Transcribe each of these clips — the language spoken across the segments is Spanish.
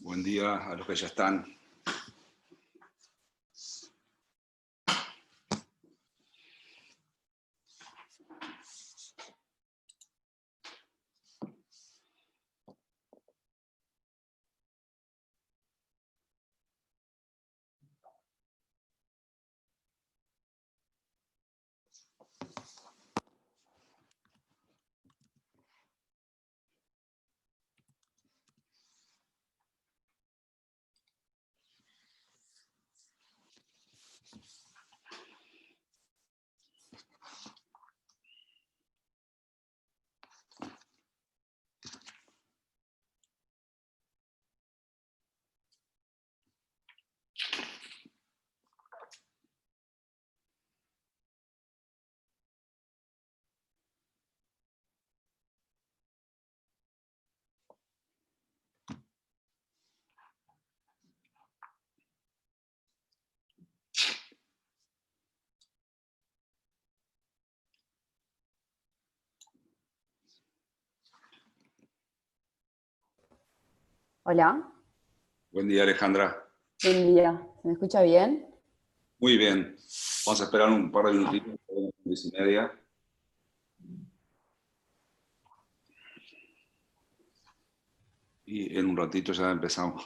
Buen día a los que ya están. Hola, Buen día, Alejandra. buen día. ¿Se me escucha bien? Muy bien. Vamos a esperar un par de minutitos, 10:30. Y en un ratito ya empezamos.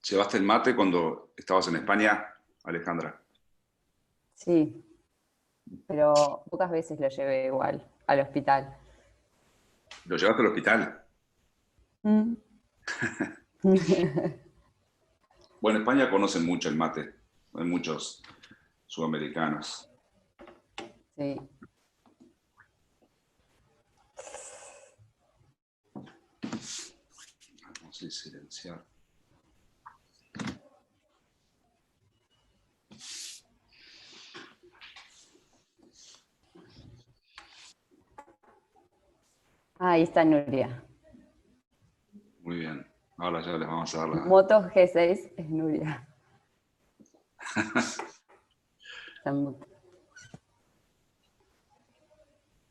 ¿Llevaste el mate cuando estabas en España, Alejandra? Sí, pero pocas veces lo llevé igual al hospital. ¿Lo llevaste al hospital? Mm. Bueno, en España conocen mucho el mate. Hay muchos sudamericanos. Sí. Vamos a silenciar. Ahí está Nuria. Muy bien. Ahora ya les vamos a dar la... Moto G6 es Nuria. Yo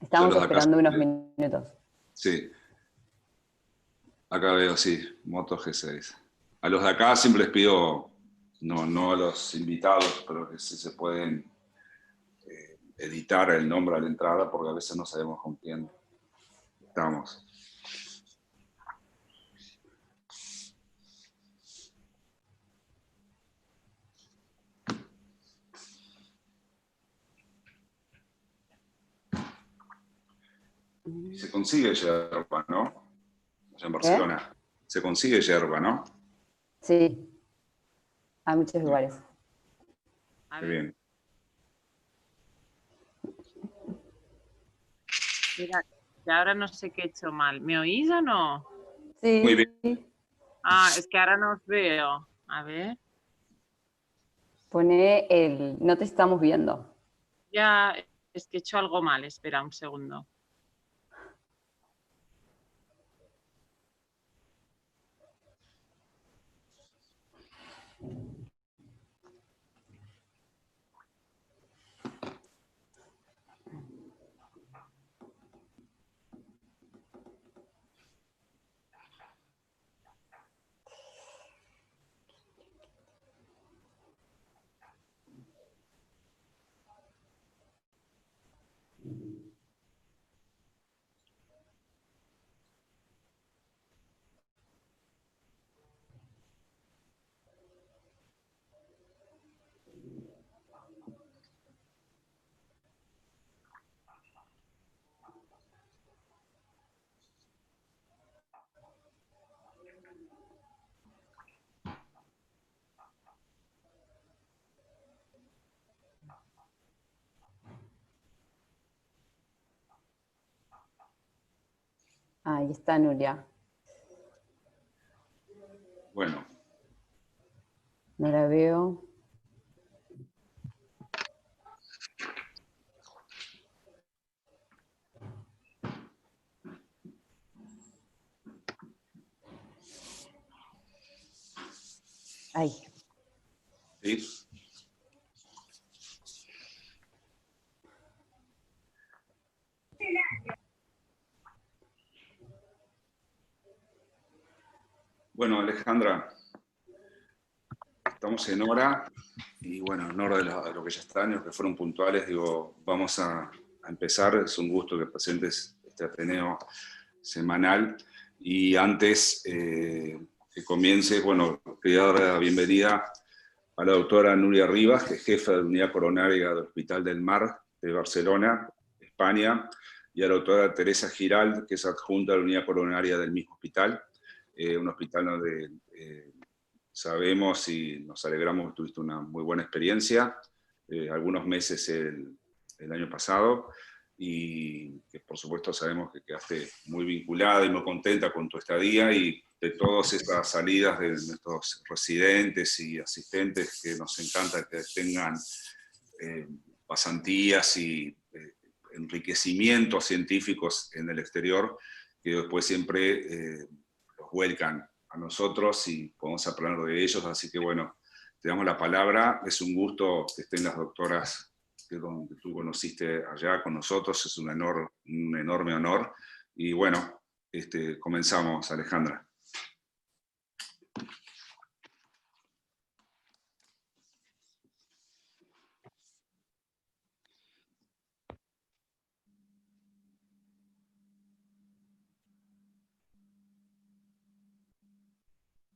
Estamos los de acá... esperando unos minutos. Sí, acá veo, sí, Moto G6. A los de acá siempre les pido, no a los invitados, pero que sí se pueden editar el nombre a la entrada, porque a veces no sabemos con quién estamos. Y se consigue yerba, ¿no? Allá en ¿Qué? Barcelona. Se consigue yerba, ¿no? Sí, hay muchos lugares. A Qué ver, bien. mira, que ahora no sé qué he hecho mal. ¿Me oís o no? Muy bien. Sí, Ah, es que ahora no os veo. A ver, pone el... No te estamos viendo. ya es que he hecho algo mal. Espera un segundo. Ahí está Nuria. Bueno, No la veo. Ay, ¿Sí? Bueno, Alejandra, estamos en hora, y bueno, en hora de lo que ya están, los que fueron puntuales, digo, vamos a empezar. Es un gusto que presentes este Ateneo semanal, y antes que comience, bueno, quería dar la bienvenida a la doctora Nuria Rivas, que es jefa de la unidad coronaria del Hospital del Mar de Barcelona, España, y a la doctora Teresa Giralt, que es adjunta a la unidad coronaria del mismo hospital, un hospital donde sabemos y nos alegramos que tuviste una muy buena experiencia, algunos meses el año pasado, y que por supuesto sabemos que quedaste muy vinculada y muy contenta con tu estadía, y de todas estas salidas de nuestros residentes y asistentes, que nos encanta que tengan pasantías y enriquecimientos científicos en el exterior, que después siempre los vuelcan a nosotros y podemos aprender de ellos. Así que bueno, te damos la palabra. Es un gusto que estén las doctoras que tú conociste allá con nosotros. Es un enorme honor. Y bueno, comenzamos, Alejandra.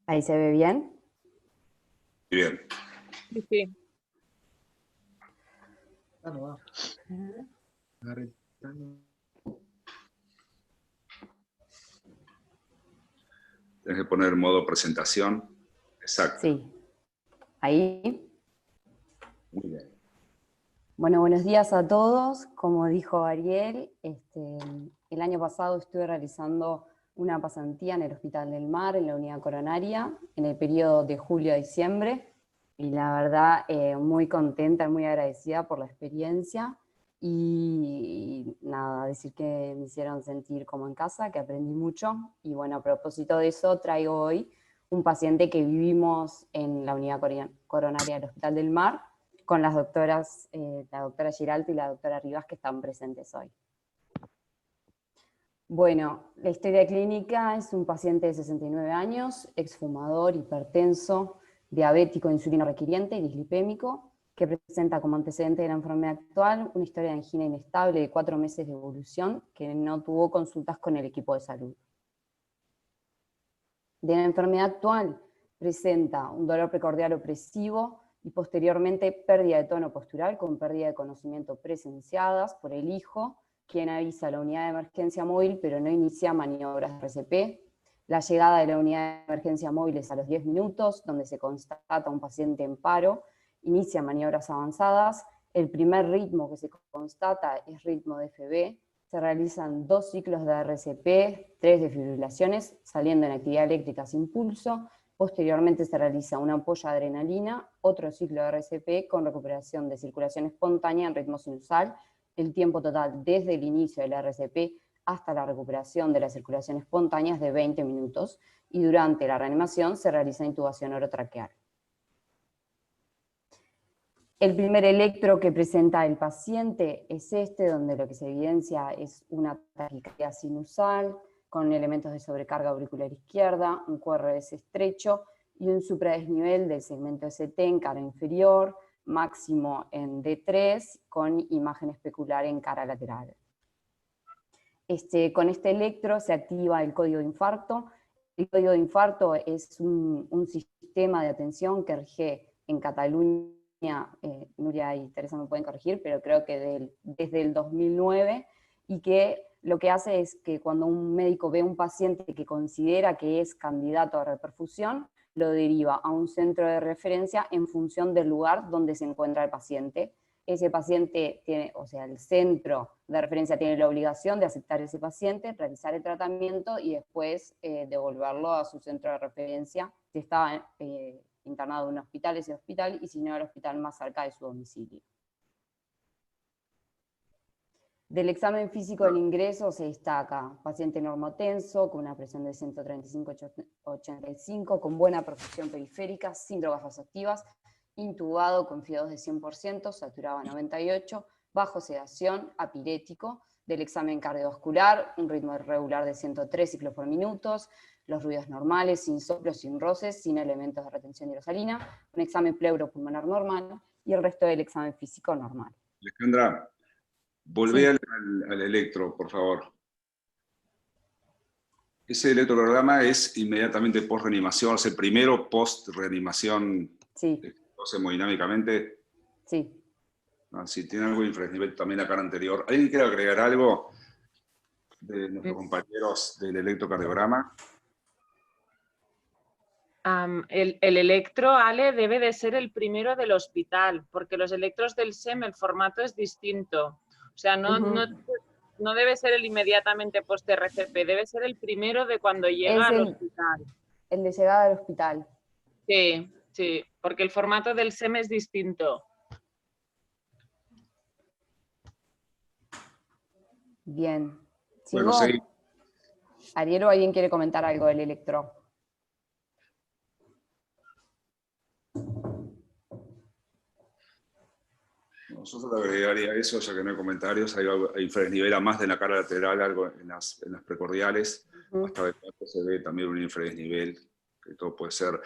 ¿ahí se ve bien? Bien. Sí, sí. Tienes que poner modo presentación. Exacto. Sí. Ahí. Muy bien. Bueno, buenos días a todos. Como dijo Ariel, el año pasado estuve realizando una pasantía en el Hospital del Mar, en la unidad coronaria, en el periodo de julio a diciembre, y la verdad muy contenta, muy agradecida por la experiencia, y nada, decir que me hicieron sentir como en casa, que aprendí mucho, y bueno, a propósito de eso traigo hoy un paciente que vivimos en la unidad coronaria del Hospital del Mar, con las doctoras, la doctora Giralt y la doctora Rivas, que están presentes hoy. Bueno, la historia clínica es un paciente de 69 años, exfumador, hipertenso, diabético, insulino requiriente y dislipémico, que presenta como antecedente de la enfermedad actual una historia de angina inestable de 4 meses de evolución, que no tuvo consultas con el equipo de salud. De la enfermedad actual presenta un dolor precordial opresivo y posteriormente pérdida de tono postural con pérdida de conocimiento presenciadas por el hijo, quien avisa a la unidad de emergencia móvil pero no inicia maniobras de RCP. La llegada de la unidad de emergencia móvil es a los 10 minutos, donde se constata un paciente en paro, inicia maniobras avanzadas. El primer ritmo que se constata es ritmo de FB. Se realizan 2 ciclos de RCP, 3 defibrilaciones, saliendo en actividad eléctrica sin pulso. Posteriormente se realiza una ampolla de adrenalina, otro ciclo de RCP con recuperación de circulación espontánea en ritmo sinusal. El tiempo total desde el inicio del RCP hasta la recuperación de la circulación espontánea es de 20 minutos, y durante la reanimación se realiza intubación orotraqueal. El primer electro que presenta el paciente es donde lo que se evidencia es una taquicardia sinusal con elementos de sobrecarga auricular izquierda, un QRS estrecho y un supradesnivel del segmento ST en cara inferior, máximo en D3, con imagen especular en cara lateral. Con este electro se activa el código de infarto. El código de infarto es un sistema de atención que rige en Cataluña. Nuria y Teresa me pueden corregir, pero creo que desde el 2009, y que lo que hace es que cuando un médico ve a un paciente que considera que es candidato a reperfusión, lo deriva a un centro de referencia en función del lugar donde se encuentra el paciente. Ese paciente tiene, o sea, el centro de referencia tiene la obligación de aceptar ese paciente, realizar el tratamiento y después devolverlo a su centro de referencia si está internado en un hospital, ese hospital, y si no, el hospital más cerca de su domicilio. Del examen físico del ingreso se destaca paciente normotenso, con una presión de 135/85, con buena perfusión periférica, sin drogas vasoactivas, intubado con FIO2 de 100%, saturado a 98, bajo sedación, apirético. Del examen cardiovascular, un ritmo irregular de 103 ciclos por minuto, los ruidos normales, sin soplos, sin roces, sin elementos de retención hidrosalina, un examen pleuropulmonar normal y el resto del examen físico normal. Alejandra, volvé al electro, por favor. Ese electrocardiograma es inmediatamente post-reanimación, es el primero post-reanimación Sí. hemodinámicamente. Sí. Si tiene algo de infranivel también la cara anterior. ¿Alguien quiere agregar algo de nuestros compañeros del electrocardiograma? El electro, Ale, debe de ser el primero del hospital, porque los electros del SEM, el formato es distinto. O sea, no debe ser el inmediatamente post-RCP, debe ser el primero de cuando llega al hospital. El de llegada al hospital. Sí, sí, porque el formato del SEM es distinto. Bien. Bueno, ¿Sigo? sí. Ariel, ¿o alguien quiere comentar algo del electro? Nosotros agregaría eso, ya que no hay comentarios. Hay infradesnivela más de la cara lateral, algo en las precordiales. Hasta de pronto se ve también un infradesnivel, que todo puede ser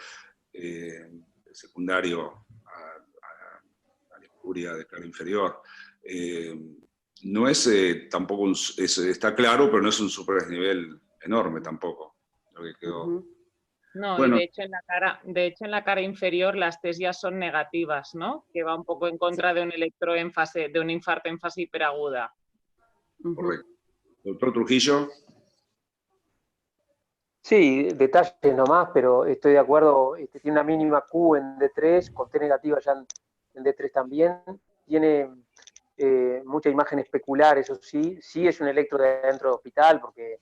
secundario a la espuria de cara inferior. No es tampoco está claro, pero no es un superdesnivel enorme tampoco, lo que quedó. No, Bueno, y de hecho en la cara inferior las TES ya son negativas, ¿no? Que va un poco en contra de un electro en fase, de un infarto en fase hiperaguda. Correcto. Doctor Trujillo. Sí, detalles nomás, pero estoy de acuerdo, tiene una mínima Q en D3, con T negativa ya en D3 también, tiene mucha imagen especular, eso sí, sí es un electro de dentro del hospital, porque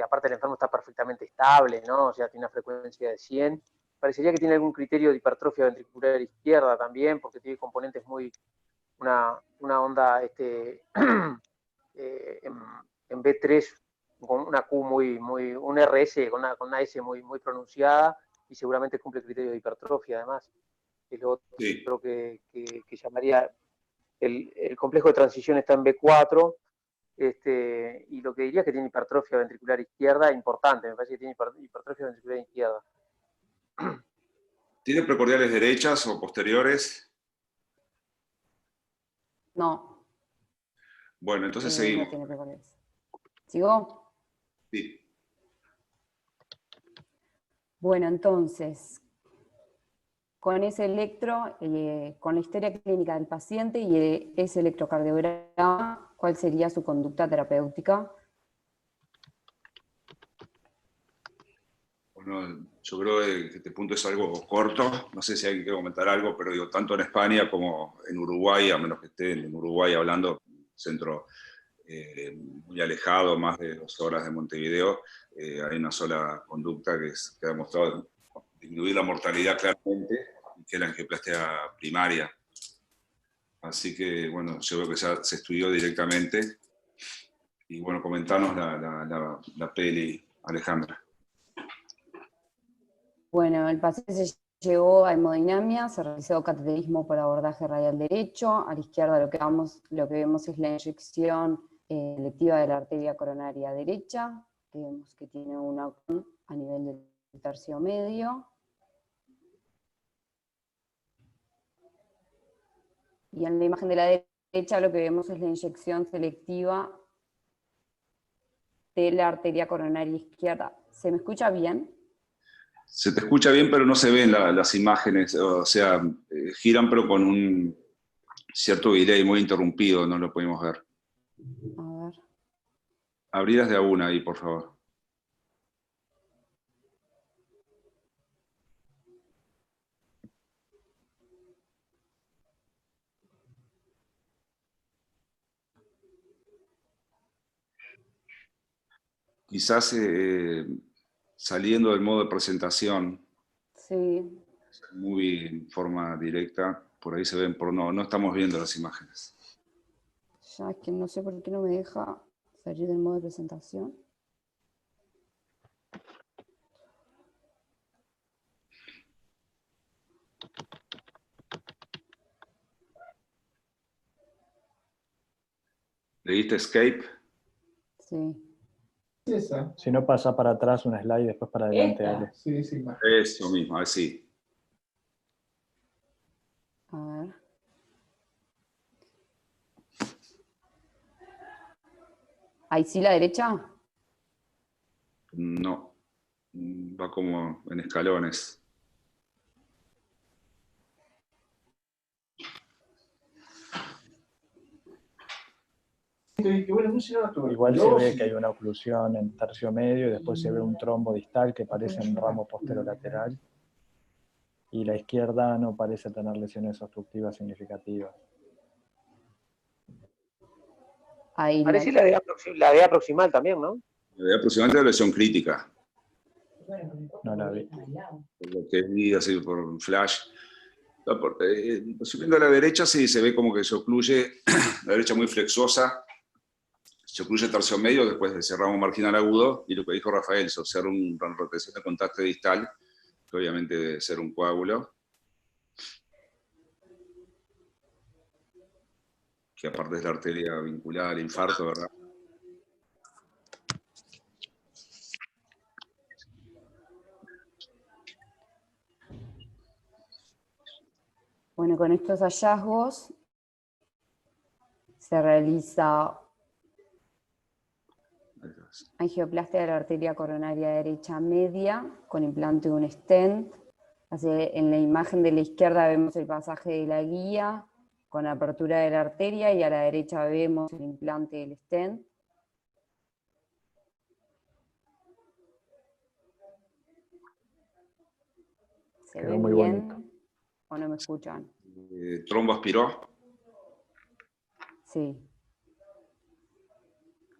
aparte el enfermo está perfectamente estable, ¿no? O sea, tiene una frecuencia de 100. Parecería que tiene algún criterio de hipertrofia ventricular izquierda también, porque tiene componentes una onda en B3 con una Q un RS con una S muy pronunciada y seguramente cumple criterio de hipertrofia además. Es lo otro Sí. que llamaría, el complejo de transición está en B4, y lo que diría es que tiene hipertrofia ventricular izquierda importante, me parece que tiene hipertrofia ventricular izquierda. ¿Tiene precordiales derechas o posteriores? No. Bueno, entonces seguimos. No tiene precordiales. ¿Sigo? Sí. Bueno, entonces, con ese electro, con la historia clínica del paciente y ese electrocardiograma, ¿cuál sería su conducta terapéutica? Bueno, yo creo que este punto es algo corto, no sé si alguien quiere comentar algo, pero digo, tanto en España como en Uruguay, a menos que estén en Uruguay hablando, centro muy alejado, más de 2 horas de Montevideo, hay una sola conducta que ha demostrado disminuir la mortalidad claramente, que es la angioplastia primaria. Así que, bueno, yo creo que ya se estudió directamente. Y bueno, comentanos la peli, Alejandra. Bueno, el paciente se llegó a hemodinamia, se realizó cateterismo por abordaje radial derecho. A la izquierda lo que vemos es la inyección electiva de la arteria coronaria derecha, que vemos que tiene una a nivel del tercio medio. Y en la imagen de la derecha lo que vemos es la inyección selectiva de la arteria coronaria izquierda. ¿Se me escucha bien? Se te escucha bien, pero no se ven las imágenes, o sea, giran pero con un cierto delay muy interrumpido, no lo podemos ver. A ver. Abridas de a una ahí, por favor. Quizás saliendo del modo de presentación, Sí. muy en forma directa, por ahí se ven, no estamos viendo las imágenes. Ya es que no sé por qué no me deja salir del modo de presentación. ¿Le diste escape? Sí. Esa. Si no, pasa para atrás una slide y después para adelante, Esta. Ale. Sí, sí, más. Eso mismo, así. A ver. ¿Ahí sí la derecha? No. Va como en escalones. Igual se ve que hay una oclusión en tercio medio y después se ve un trombo distal que parece un ramo posterolateral. Y la izquierda no parece tener lesiones obstructivas significativas. Ahí Parece la D proximal también, ¿no? Aproximadamente la lesión crítica. No la vi. Por lo que vi así por flash. Subiendo a la derecha sí se ve como que se ocluye, la derecha muy flexosa, se ocluye el tercio medio después de ese ramo marginal agudo, y lo que dijo Rafael, se observa una rotación de contacto distal, que obviamente debe ser un coágulo, que aparte es la arteria vinculada al infarto, ¿verdad? Bueno, con estos hallazgos se realiza angioplastia de la arteria coronaria derecha media con implante de un stent. Así, en la imagen de la izquierda vemos el pasaje de la guía con apertura de la arteria y a la derecha vemos el implante del stent. ¿Se Quedó ve muy bien bonito. o no me escuchan? Trombo aspiró. Sí.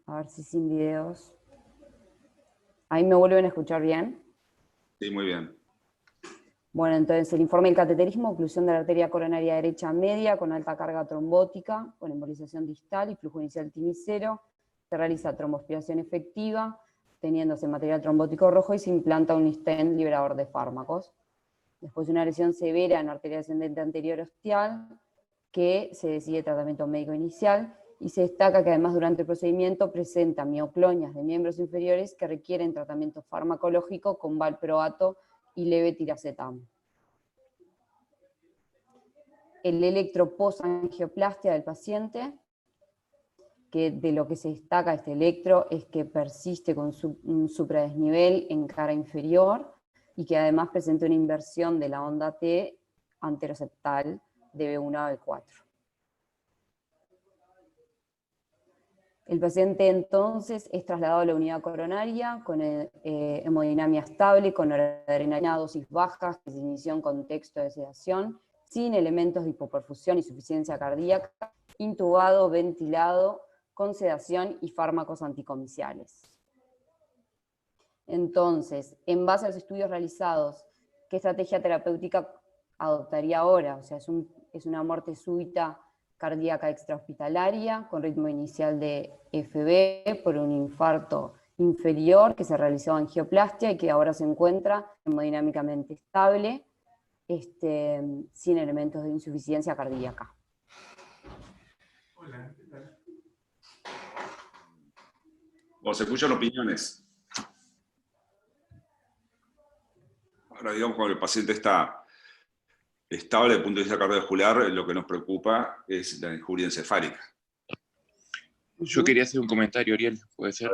A ver si sin videos. ¿Ahí me vuelven a escuchar bien? Sí, muy bien. Bueno, entonces el informe del cateterismo, oclusión de la arteria coronaria derecha media con alta carga trombótica, con embolización distal y flujo inicial timicero. Se realiza tromboaspiración efectiva, teniéndose material trombótico rojo y se implanta un stent liberador de fármacos. Después de una lesión severa en arteria ascendente anterior ostial, que se decide tratamiento médico inicial, y se destaca que además durante el procedimiento presenta mioclonias de miembros inferiores que requieren tratamiento farmacológico con valproato y levetiracetam. El electro post-angioplastia del paciente, que de lo que se destaca este electro es que persiste con un supradesnivel en cara inferior y que además presenta una inversión de la onda T anteroseptal de B1 a B4. El paciente entonces es trasladado a la unidad coronaria con hemodinamia estable, con noradrenalina dosis bajas, que se inició en contexto de sedación, sin elementos de hipoperfusión y suficiencia cardíaca, intubado, ventilado, con sedación y fármacos anticomiciales. Entonces, en base a los estudios realizados, ¿qué estrategia terapéutica adoptaría ahora? O sea, es una muerte súbita cardíaca extrahospitalaria con ritmo inicial de FB por un infarto inferior que se realizó angioplastia y que ahora se encuentra hemodinámicamente estable, sin elementos de insuficiencia cardíaca. Hola, ¿qué tal? O se escuchan opiniones. Ahora, digamos, cuando el paciente está estable desde el punto de vista cardiovascular, lo que nos preocupa es la injuria encefálica. Yo quería hacer un comentario, Ariel, ¿puede ser?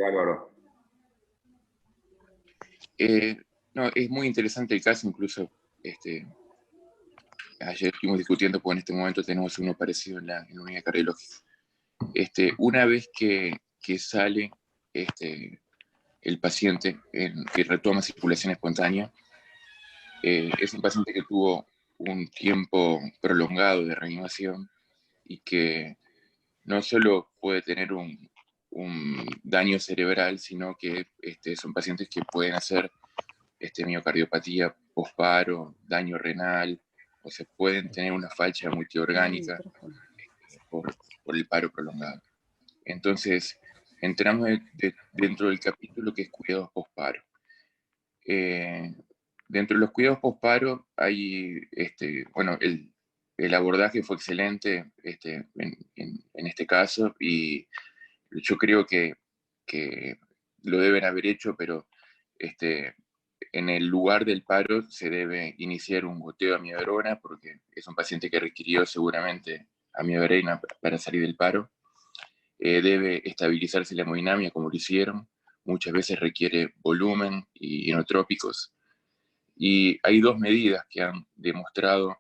Álvaro. No, es muy interesante el caso, incluso ayer estuvimos discutiendo, porque en este momento tenemos uno parecido en la unidad cardiológica. Una vez que sale el paciente, que retoma circulación espontánea, es un paciente que tuvo un tiempo prolongado de reanimación y que no solo puede tener un daño cerebral, sino que son pacientes que pueden hacer miocardiopatía posparo, daño renal, o se pueden tener una falla multiorgánica por por el paro prolongado. Entonces, entramos dentro del capítulo que es cuidados posparo. Dentro de los cuidados posparo hay, bueno, el abordaje fue excelente en este caso, y yo creo que lo deben haber hecho, pero en el lugar del paro se debe iniciar un goteo de amiodarona, porque es un paciente que requirió seguramente amiodarona para salir del paro. Debe estabilizarse la hemodinamia como lo hicieron. Muchas veces requiere volumen y inotrópicos. Y hay dos medidas que han demostrado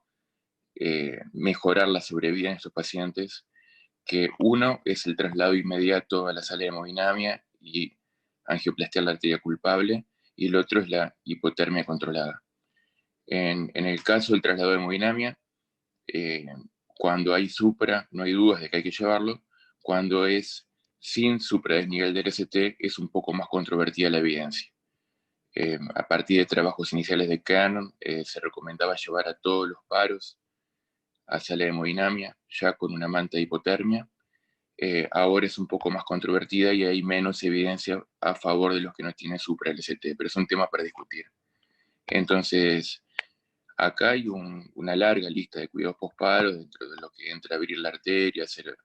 mejorar la sobrevida en estos pacientes, que uno es el traslado inmediato a la sala de hemodinamia y angioplastiar la arteria culpable, y el otro es la hipotermia controlada. En el caso del traslado de hemodinamia, cuando hay supra, no hay dudas de que hay que llevarlo. Cuando es sin supradesnivel del ST, es un poco más controvertida la evidencia. A partir de trabajos iniciales de Cannon, se recomendaba llevar a todos los paros a sala de hemodinamia, ya con una manta de hipotermia. Ahora es un poco más controvertida y hay menos evidencia a favor de los que no tienen supra LST, pero es un tema para discutir. Entonces, acá hay una larga lista de cuidados posparo, dentro de lo que entra a abrir la arteria, hacer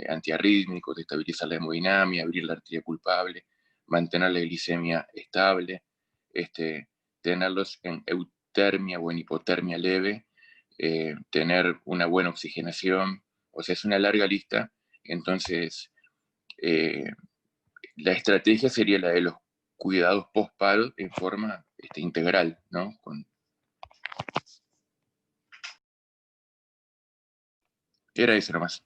antiarrítmicos, estabilizar la hemodinamia, abrir la arteria culpable, mantener la glicemia estable, tenerlos en eutermia o en hipotermia leve, tener una buena oxigenación. O sea, es una larga lista. Entonces, la estrategia sería la de los cuidados post-paro en forma integral, ¿no? Era eso nomás.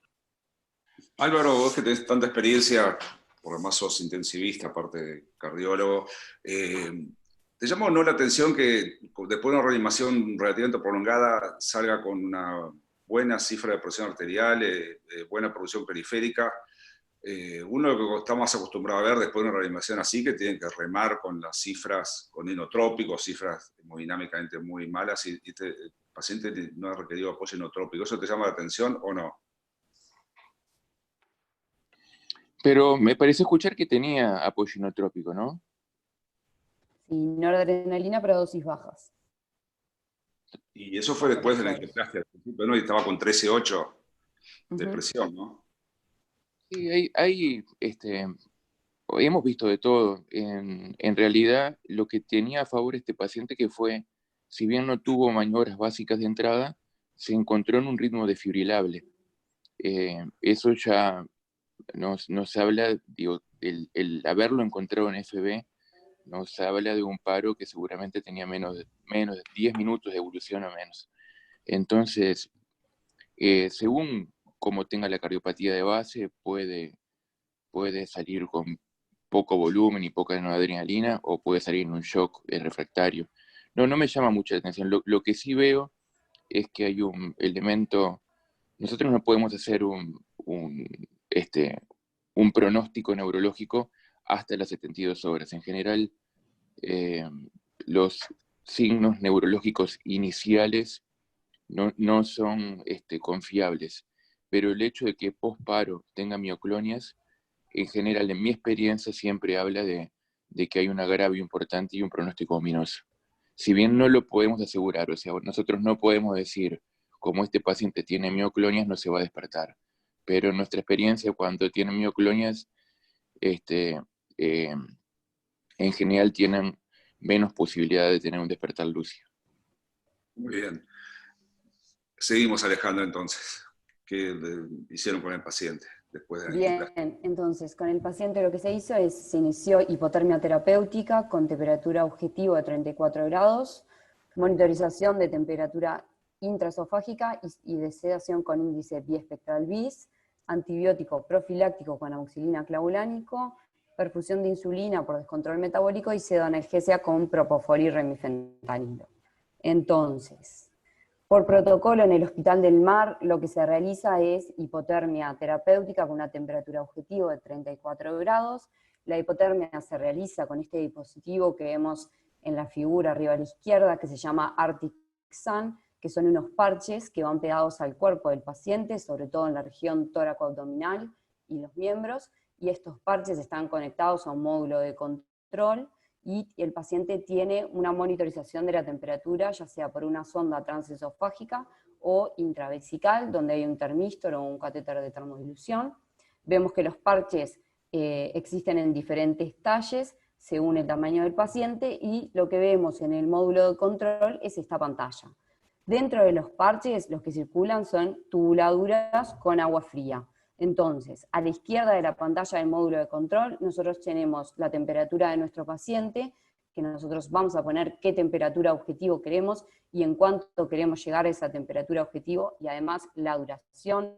Álvaro, vos que tenés tanta experiencia, por lo más sos intensivista, aparte de cardiólogo, ¿te llamó o no la atención que después de una reanimación relativamente prolongada salga con una buena cifra de presión arterial, buena producción periférica? Uno lo que está más acostumbrado a ver después de una reanimación así, que tienen que remar con las cifras, con inotrópicos, cifras hemodinámicamente muy malas, y este paciente no ha requerido apoyo inotrópico. ¿Eso te llama la atención o no? Pero me parece escuchar que tenía apoyo inotrópico, ¿no? Sí, noradrenalina, pero dosis bajas. Y eso fue después de la angioplastia al principio, ¿no? Y estaba con 13,8 de presión, ¿no? Sí, hemos visto de todo. En realidad, lo que tenía a favor este paciente que fue, si bien no tuvo maniobras básicas de entrada, se encontró en un ritmo desfibrilable. Eso ya nos habla, digo, el haberlo encontrado en FB, nos habla de un paro que seguramente tenía menos de 10 minutos de evolución o menos. Entonces, según cómo tenga la cardiopatía de base, puede salir con poco volumen y poca noradrenalina, o puede salir en un shock refractario. No me llama mucha atención. Lo que sí veo es que hay un elemento. Nosotros no podemos hacer un pronóstico neurológico hasta las 72 horas. En general, los signos neurológicos iniciales no son confiables, pero el hecho de que post-paro tenga mioclonias, en general, en mi experiencia, siempre habla de que hay un agravio importante y un pronóstico ominoso. Si bien no lo podemos asegurar, o sea, nosotros no podemos decir, como este paciente tiene mioclonias, no se va a despertar. Pero en nuestra experiencia, cuando tienen mioclonias, en general tienen menos posibilidad de tener un despertar lúcido. Muy bien. Seguimos, Alejandro, entonces. ¿Qué hicieron con el paciente después de la angioplastia? Bien, entonces con el paciente lo que se hizo es, se inició hipotermia terapéutica con temperatura objetivo de 34 grados, monitorización de temperatura intraesofágica y de sedación con índice biespectral bis, antibiótico profiláctico con amoxicilina clavulánico, perfusión de insulina por descontrol metabólico y pseudoanalgesia con propofol y remifentanilo. Entonces, por protocolo en el Hospital del Mar lo que se realiza es hipotermia terapéutica con una temperatura objetivo de 34 grados. La hipotermia se realiza con este dispositivo que vemos en la figura arriba a la izquierda, que se llama Arctic Sun, que son unos parches que van pegados al cuerpo del paciente, sobre todo en la región tóraco-abdominal y los miembros, y estos parches están conectados a un módulo de control, y el paciente tiene una monitorización de la temperatura, ya sea por una sonda transesofágica o intravesical, donde hay un termistor o un catéter de termodilución. Vemos que los parches existen en diferentes talles, según el tamaño del paciente, y lo que vemos en el módulo de control es esta pantalla. Dentro de los parches, los que circulan son tubuladuras con agua fría. Entonces, a la izquierda de la pantalla del módulo de control, nosotros tenemos la temperatura de nuestro paciente, que nosotros vamos a poner qué temperatura objetivo queremos, y en cuánto queremos llegar a esa temperatura objetivo, y además la duración.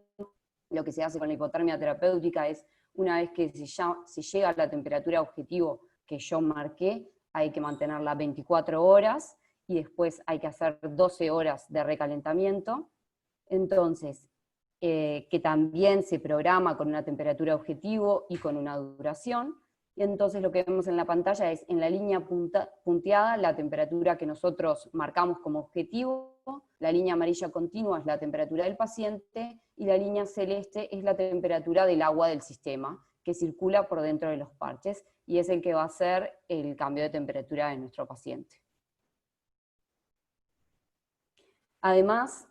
Lo que se hace con la hipotermia terapéutica es, una vez que se llega a la temperatura objetivo que yo marqué, hay que mantenerla 24 horas, y después hay que hacer 12 horas de recalentamiento. Entonces, que también se programa con una temperatura objetivo y con una duración, y entonces lo que vemos en la pantalla es, en la línea punteada, la temperatura que nosotros marcamos como objetivo, la línea amarilla continua es la temperatura del paciente, y la línea celeste es la temperatura del agua del sistema, que circula por dentro de los parches, y es el que va a hacer el cambio de temperatura de nuestro paciente. Además,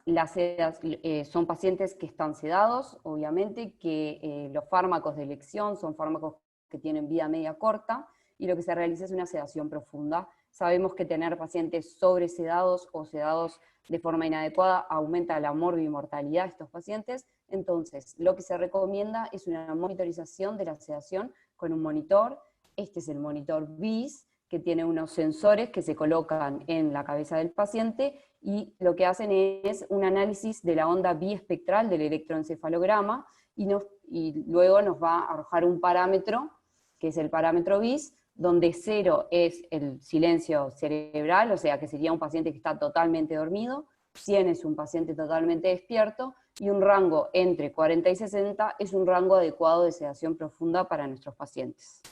son pacientes que están sedados, obviamente, que los fármacos de elección son fármacos que tienen vida media corta, y lo que se realiza es una sedación profunda. Sabemos que tener pacientes sobresedados o sedados de forma inadecuada aumenta la morbimortalidad de estos pacientes, entonces lo que se recomienda es una monitorización de la sedación con un monitor. Este es el monitor BIS, que tiene unos sensores que se colocan en la cabeza del paciente, y lo que hacen es un análisis de la onda biespectral del electroencefalograma, y luego nos va a arrojar un parámetro, que es el parámetro BIS, donde 0 es el silencio cerebral, o sea que sería un paciente que está totalmente dormido, 100 es un paciente totalmente despierto, y un rango entre 40 y 60 es un rango adecuado de sedación profunda para nuestros pacientes.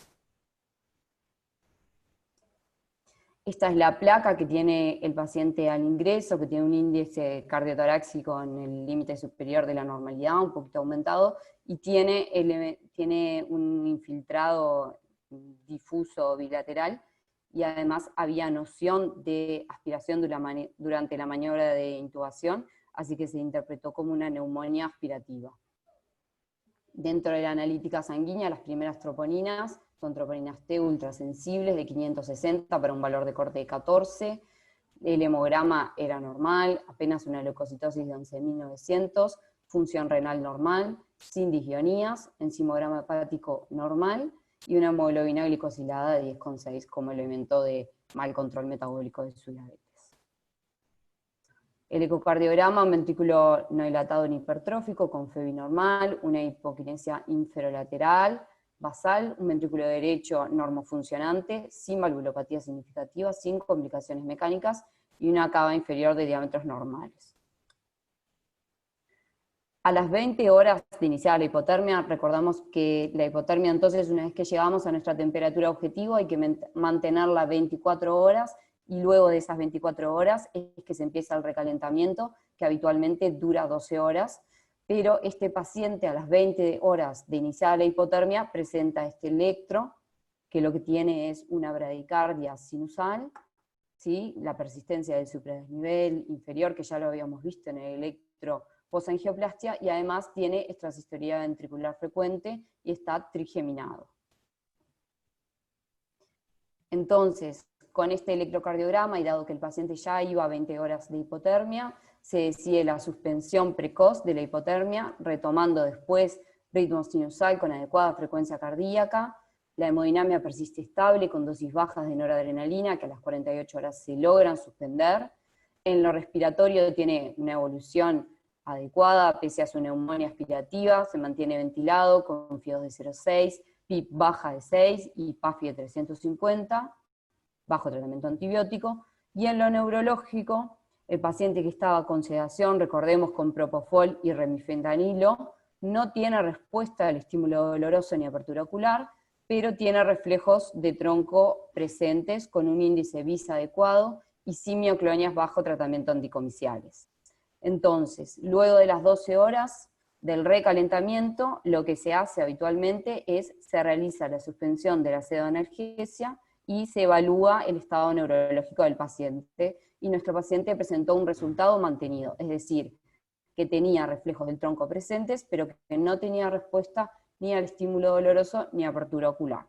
Esta es la placa que tiene el paciente al ingreso, que tiene un índice cardiotorácico en el límite superior de la normalidad, un poquito aumentado, y tiene un infiltrado difuso bilateral, y además había noción de aspiración durante la maniobra de intubación, así que se interpretó como una neumonía aspirativa. Dentro de la analítica sanguínea, las primeras troponinas son troponinas T ultrasensibles de 560 para un valor de corte de 14, el hemograma era normal, apenas una leucocitosis de 11.900, función renal normal, sin disionías, enzimograma hepático normal, y una hemoglobina glicosilada de 10,6 como elemento de mal control metabólico de su diabetes. El ecocardiograma, un ventrículo no dilatado ni hipertrófico, con FEBI normal, una hipoquinesia inferolateral, basal, un ventrículo derecho normofuncionante, sin valvulopatía significativa, sin complicaciones mecánicas, y una cava inferior de diámetros normales. A las 20 horas de iniciar la hipotermia, recordamos que la hipotermia, entonces, una vez que llegamos a nuestra temperatura objetivo, hay que mantenerla 24 horas, y luego de esas 24 horas es que se empieza el recalentamiento, que habitualmente dura 12 horas, pero este paciente a las 20 horas de iniciar la hipotermia presenta este electro, que lo que tiene es una bradicardia sinusal, ¿sí? La persistencia del supradesnivel inferior, que ya lo habíamos visto en el electro posangioplasia, y además tiene extrasistolia ventricular frecuente y está trigeminado. Entonces, con este electrocardiograma, y dado que el paciente ya iba a 20 horas de hipotermia, se decide la suspensión precoz de la hipotermia, retomando después ritmo sinusal con adecuada frecuencia cardíaca. La hemodinamia persiste estable con dosis bajas de noradrenalina, que a las 48 horas se logran suspender. En lo respiratorio tiene una evolución adecuada, pese a su neumonía aspirativa, se mantiene ventilado con FIO2 de 0,6, PIP baja de 6 y PAFI de 350, bajo tratamiento antibiótico. Y en lo neurológico, el paciente que estaba con sedación, recordemos con propofol y remifentanilo, no tiene respuesta al estímulo doloroso ni apertura ocular, pero tiene reflejos de tronco presentes con un índice BIS adecuado y sin mioclonias bajo tratamiento anticomiciales. Entonces, luego de las 12 horas del recalentamiento, lo que se hace habitualmente es, se realiza la suspensión de la pseudoanalgesia y se evalúa el estado neurológico del paciente, y nuestro paciente presentó un resultado mantenido, es decir, que tenía reflejos del tronco presentes, pero que no tenía respuesta ni al estímulo doloroso ni apertura ocular.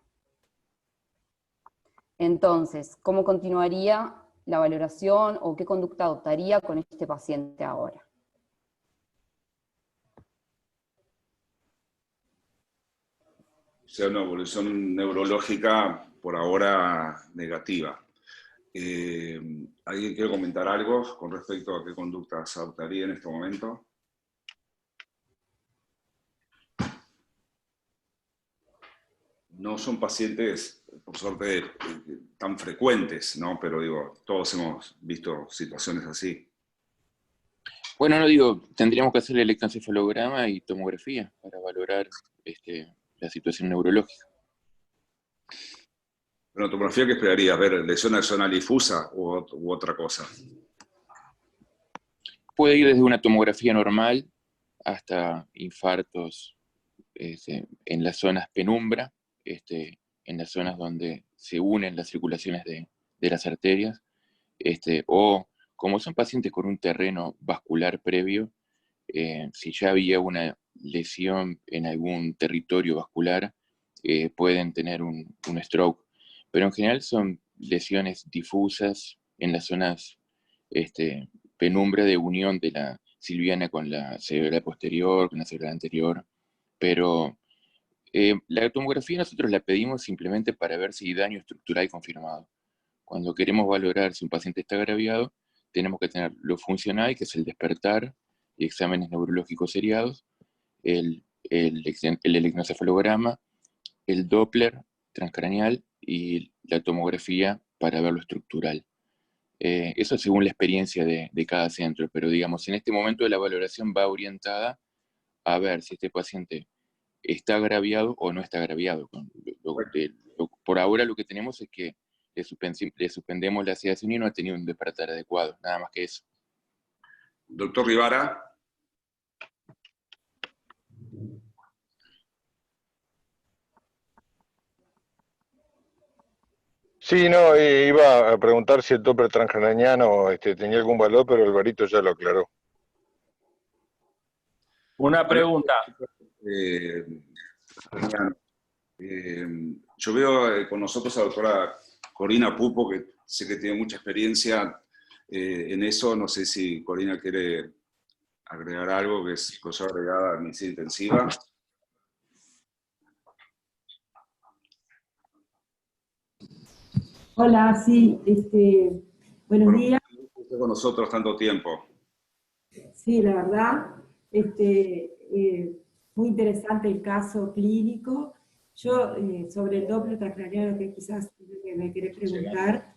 Entonces, ¿cómo continuaría la valoración o qué conducta adoptaría con este paciente ahora? O sea, una evolución neurológica por ahora negativa. ¿Alguien quiere comentar algo con respecto a qué conducta se adoptaría en este momento? No son pacientes, por suerte, tan frecuentes, ¿no? Pero digo, todos hemos visto situaciones así. Bueno, no digo, tendríamos que hacer el electroencefalograma y tomografía para valorar la situación neurológica. ¿Pero tomografía qué esperarías? ¿Ver lesión axonal difusa u otra cosa? Puede ir desde una tomografía normal hasta infartos en las zonas penumbra, en las zonas donde se unen las circulaciones de las arterias, o como son pacientes con un terreno vascular previo, si ya había una lesión en algún territorio vascular, pueden tener un stroke. Pero en general son lesiones difusas en las zonas penumbra de unión de la silviana con la cerebral posterior, con la cerebral anterior. Pero la tomografía nosotros la pedimos simplemente para ver si hay daño estructural confirmado. Cuando queremos valorar si un paciente está agraviado, tenemos que tener lo funcional, que es el despertar y exámenes neurológicos seriados, el electroencefalograma, el Doppler transcraneal y la tomografía para ver lo estructural. Eso según la experiencia de cada centro, pero digamos, en este momento la valoración va orientada a ver si este paciente está agraviado o no está agraviado. Por ahora lo que tenemos es que le suspendemos la sedación y no ha tenido un despertar adecuado, nada más que eso. Doctor Rivara. Sí, no, iba a preguntar si el Doppler transcraniano tenía algún valor, pero Alvarito ya lo aclaró. Una pregunta. Yo veo con nosotros a la doctora Corina Pupo, que sé que tiene mucha experiencia en eso. No sé si Corina quiere agregar algo, que es cosa agregada a medicina intensiva. Hola, sí, buenos días. Usted con nosotros tanto tiempo. Sí, la verdad, muy interesante el caso clínico. Yo, sobre el Doppler transcraniano, que quizás me querés preguntar,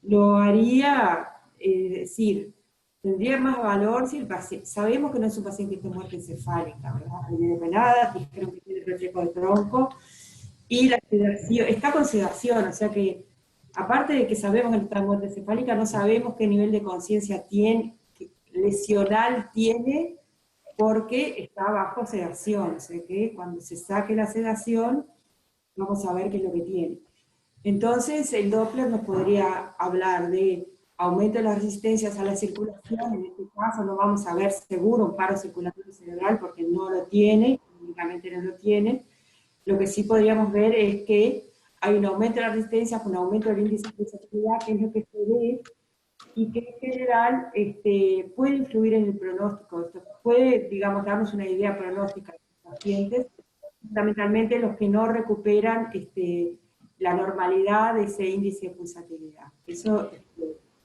lo haría, es decir, tendría más valor si el paciente, sabemos que no es un paciente que esté muerte encefálica, ¿verdad? No tiene nada, dijeron que tiene reflejo de tronco, y la sedación, está con sedación, o sea que, aparte de que sabemos que está en muerte encefálica, no sabemos qué nivel de conciencia tiene, lesional tiene, porque está bajo sedación, o sea que cuando se saque la sedación, vamos a ver qué es lo que tiene. Entonces, el Doppler nos podría hablar de aumento de las resistencias a la circulación, en este caso no vamos a ver seguro un paro circulatorio cerebral, porque no lo tiene, únicamente no lo tiene. Lo que sí podríamos ver es que hay un aumento de la resistencia con un aumento del índice de pulsatilidad, que es lo que se ve, y que en general puede influir en el pronóstico. Esto puede, digamos, darnos una idea pronóstica de los pacientes, fundamentalmente los que no recuperan la normalidad de ese índice de pulsatilidad. Eso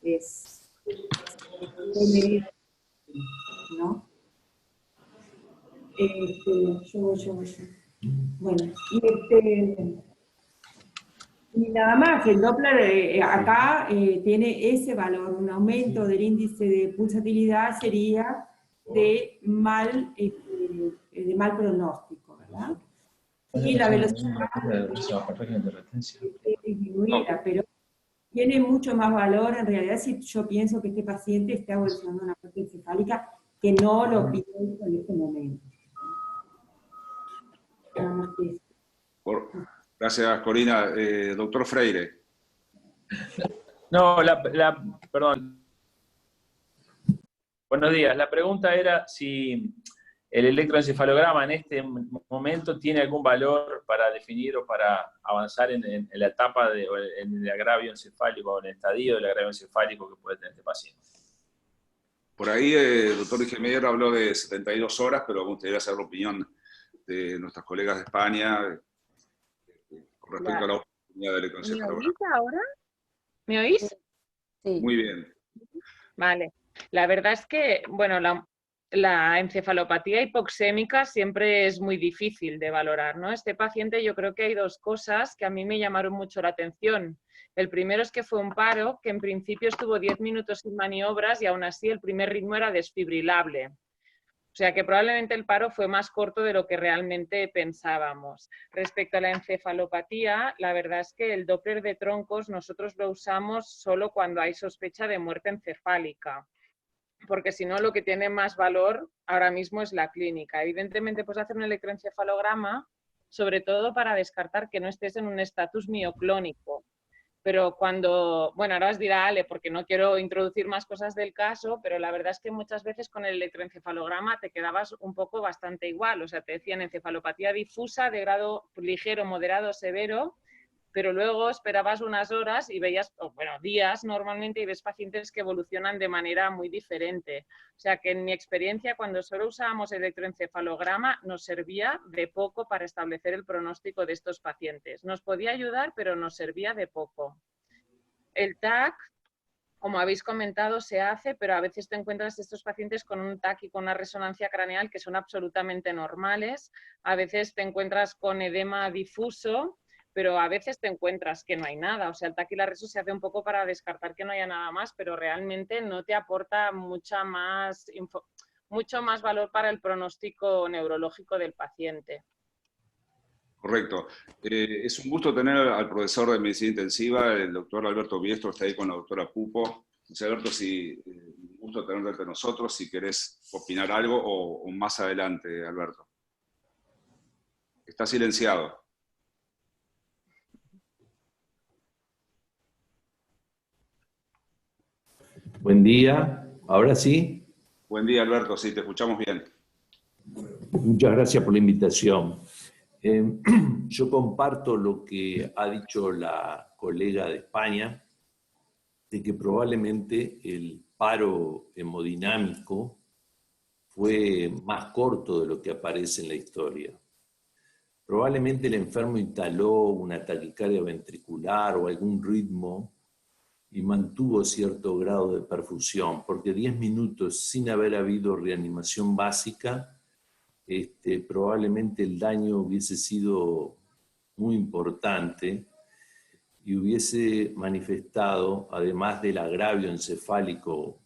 es ¿no? Bueno, y nada más, el Doppler acá tiene ese valor, un aumento del índice de pulsatilidad sería de mal pronóstico, ¿verdad? Y la velocidad es disminuida, pero tiene mucho más valor en realidad si yo pienso que este paciente está evolucionando una muerte encefálica que no lo pienso en este momento. Nada más que eso. Gracias, Corina. Doctor Freire. No, perdón. Buenos días. La pregunta era si el electroencefalograma en este momento tiene algún valor para definir o para avanzar en la etapa en el agravio encefálico, o en el estadio del agravio encefálico que puede tener este paciente. Por ahí el doctor Nijemeyer habló de 72 horas, pero me gustaría saber la opinión de nuestras colegas de España con respecto a la oportunidad del electroencefalograma. ¿Me oís ahora? ¿Me oís? Sí. Muy bien. Vale. La verdad es que, bueno, la encefalopatía hipoxémica siempre es muy difícil de valorar, ¿no? Este paciente, yo creo que hay dos cosas que a mí me llamaron mucho la atención. El primero es que fue un paro que en principio estuvo 10 minutos sin maniobras y aún así el primer ritmo era desfibrilable. O sea que probablemente el paro fue más corto de lo que realmente pensábamos. Respecto a la encefalopatía, la verdad es que el Doppler de troncos nosotros lo usamos solo cuando hay sospecha de muerte encefálica, porque si no lo que tiene más valor ahora mismo es la clínica. Evidentemente puedes hacer un electroencefalograma, sobre todo para descartar que no estés en un estatus mioclónico. Pero cuando, bueno, ahora os dirá Ale, porque no quiero introducir más cosas del caso, pero la verdad es que muchas veces con el electroencefalograma te quedabas un poco bastante igual. O sea, te decían encefalopatía difusa de grado ligero, moderado, severo, pero luego esperabas unas horas y veías, bueno, días normalmente, y ves pacientes que evolucionan de manera muy diferente. O sea que en mi experiencia, cuando solo usábamos electroencefalograma, nos servía de poco para establecer el pronóstico de estos pacientes. Nos podía ayudar, pero nos servía de poco. El TAC, como habéis comentado, se hace, pero a veces te encuentras estos pacientes con un TAC y con una resonancia craneal que son absolutamente normales. A veces te encuentras con edema difuso, pero a veces te encuentras que no hay nada. O sea, el TAC y la reso se hace un poco para descartar que no haya nada más, pero realmente no te aporta mucho más valor para el pronóstico neurológico del paciente. Correcto. Es un gusto tener al profesor de medicina intensiva, el doctor Alberto Biestro, está ahí con la doctora Pupo. No sé, Alberto, un gusto tenerte entre nosotros, si querés opinar algo o más adelante, Alberto. Está silenciado. Buen día, ¿ahora sí? Buen día, Alberto, sí, te escuchamos bien. Muchas gracias por la invitación. Yo comparto lo que ha dicho la colega de España, de que probablemente el paro hemodinámico fue más corto de lo que aparece en la historia. Probablemente el enfermo instaló una taquicardia ventricular o algún ritmo y mantuvo cierto grado de perfusión, porque 10 minutos sin haber habido reanimación básica, probablemente el daño hubiese sido muy importante y hubiese manifestado, además del agravio encefálico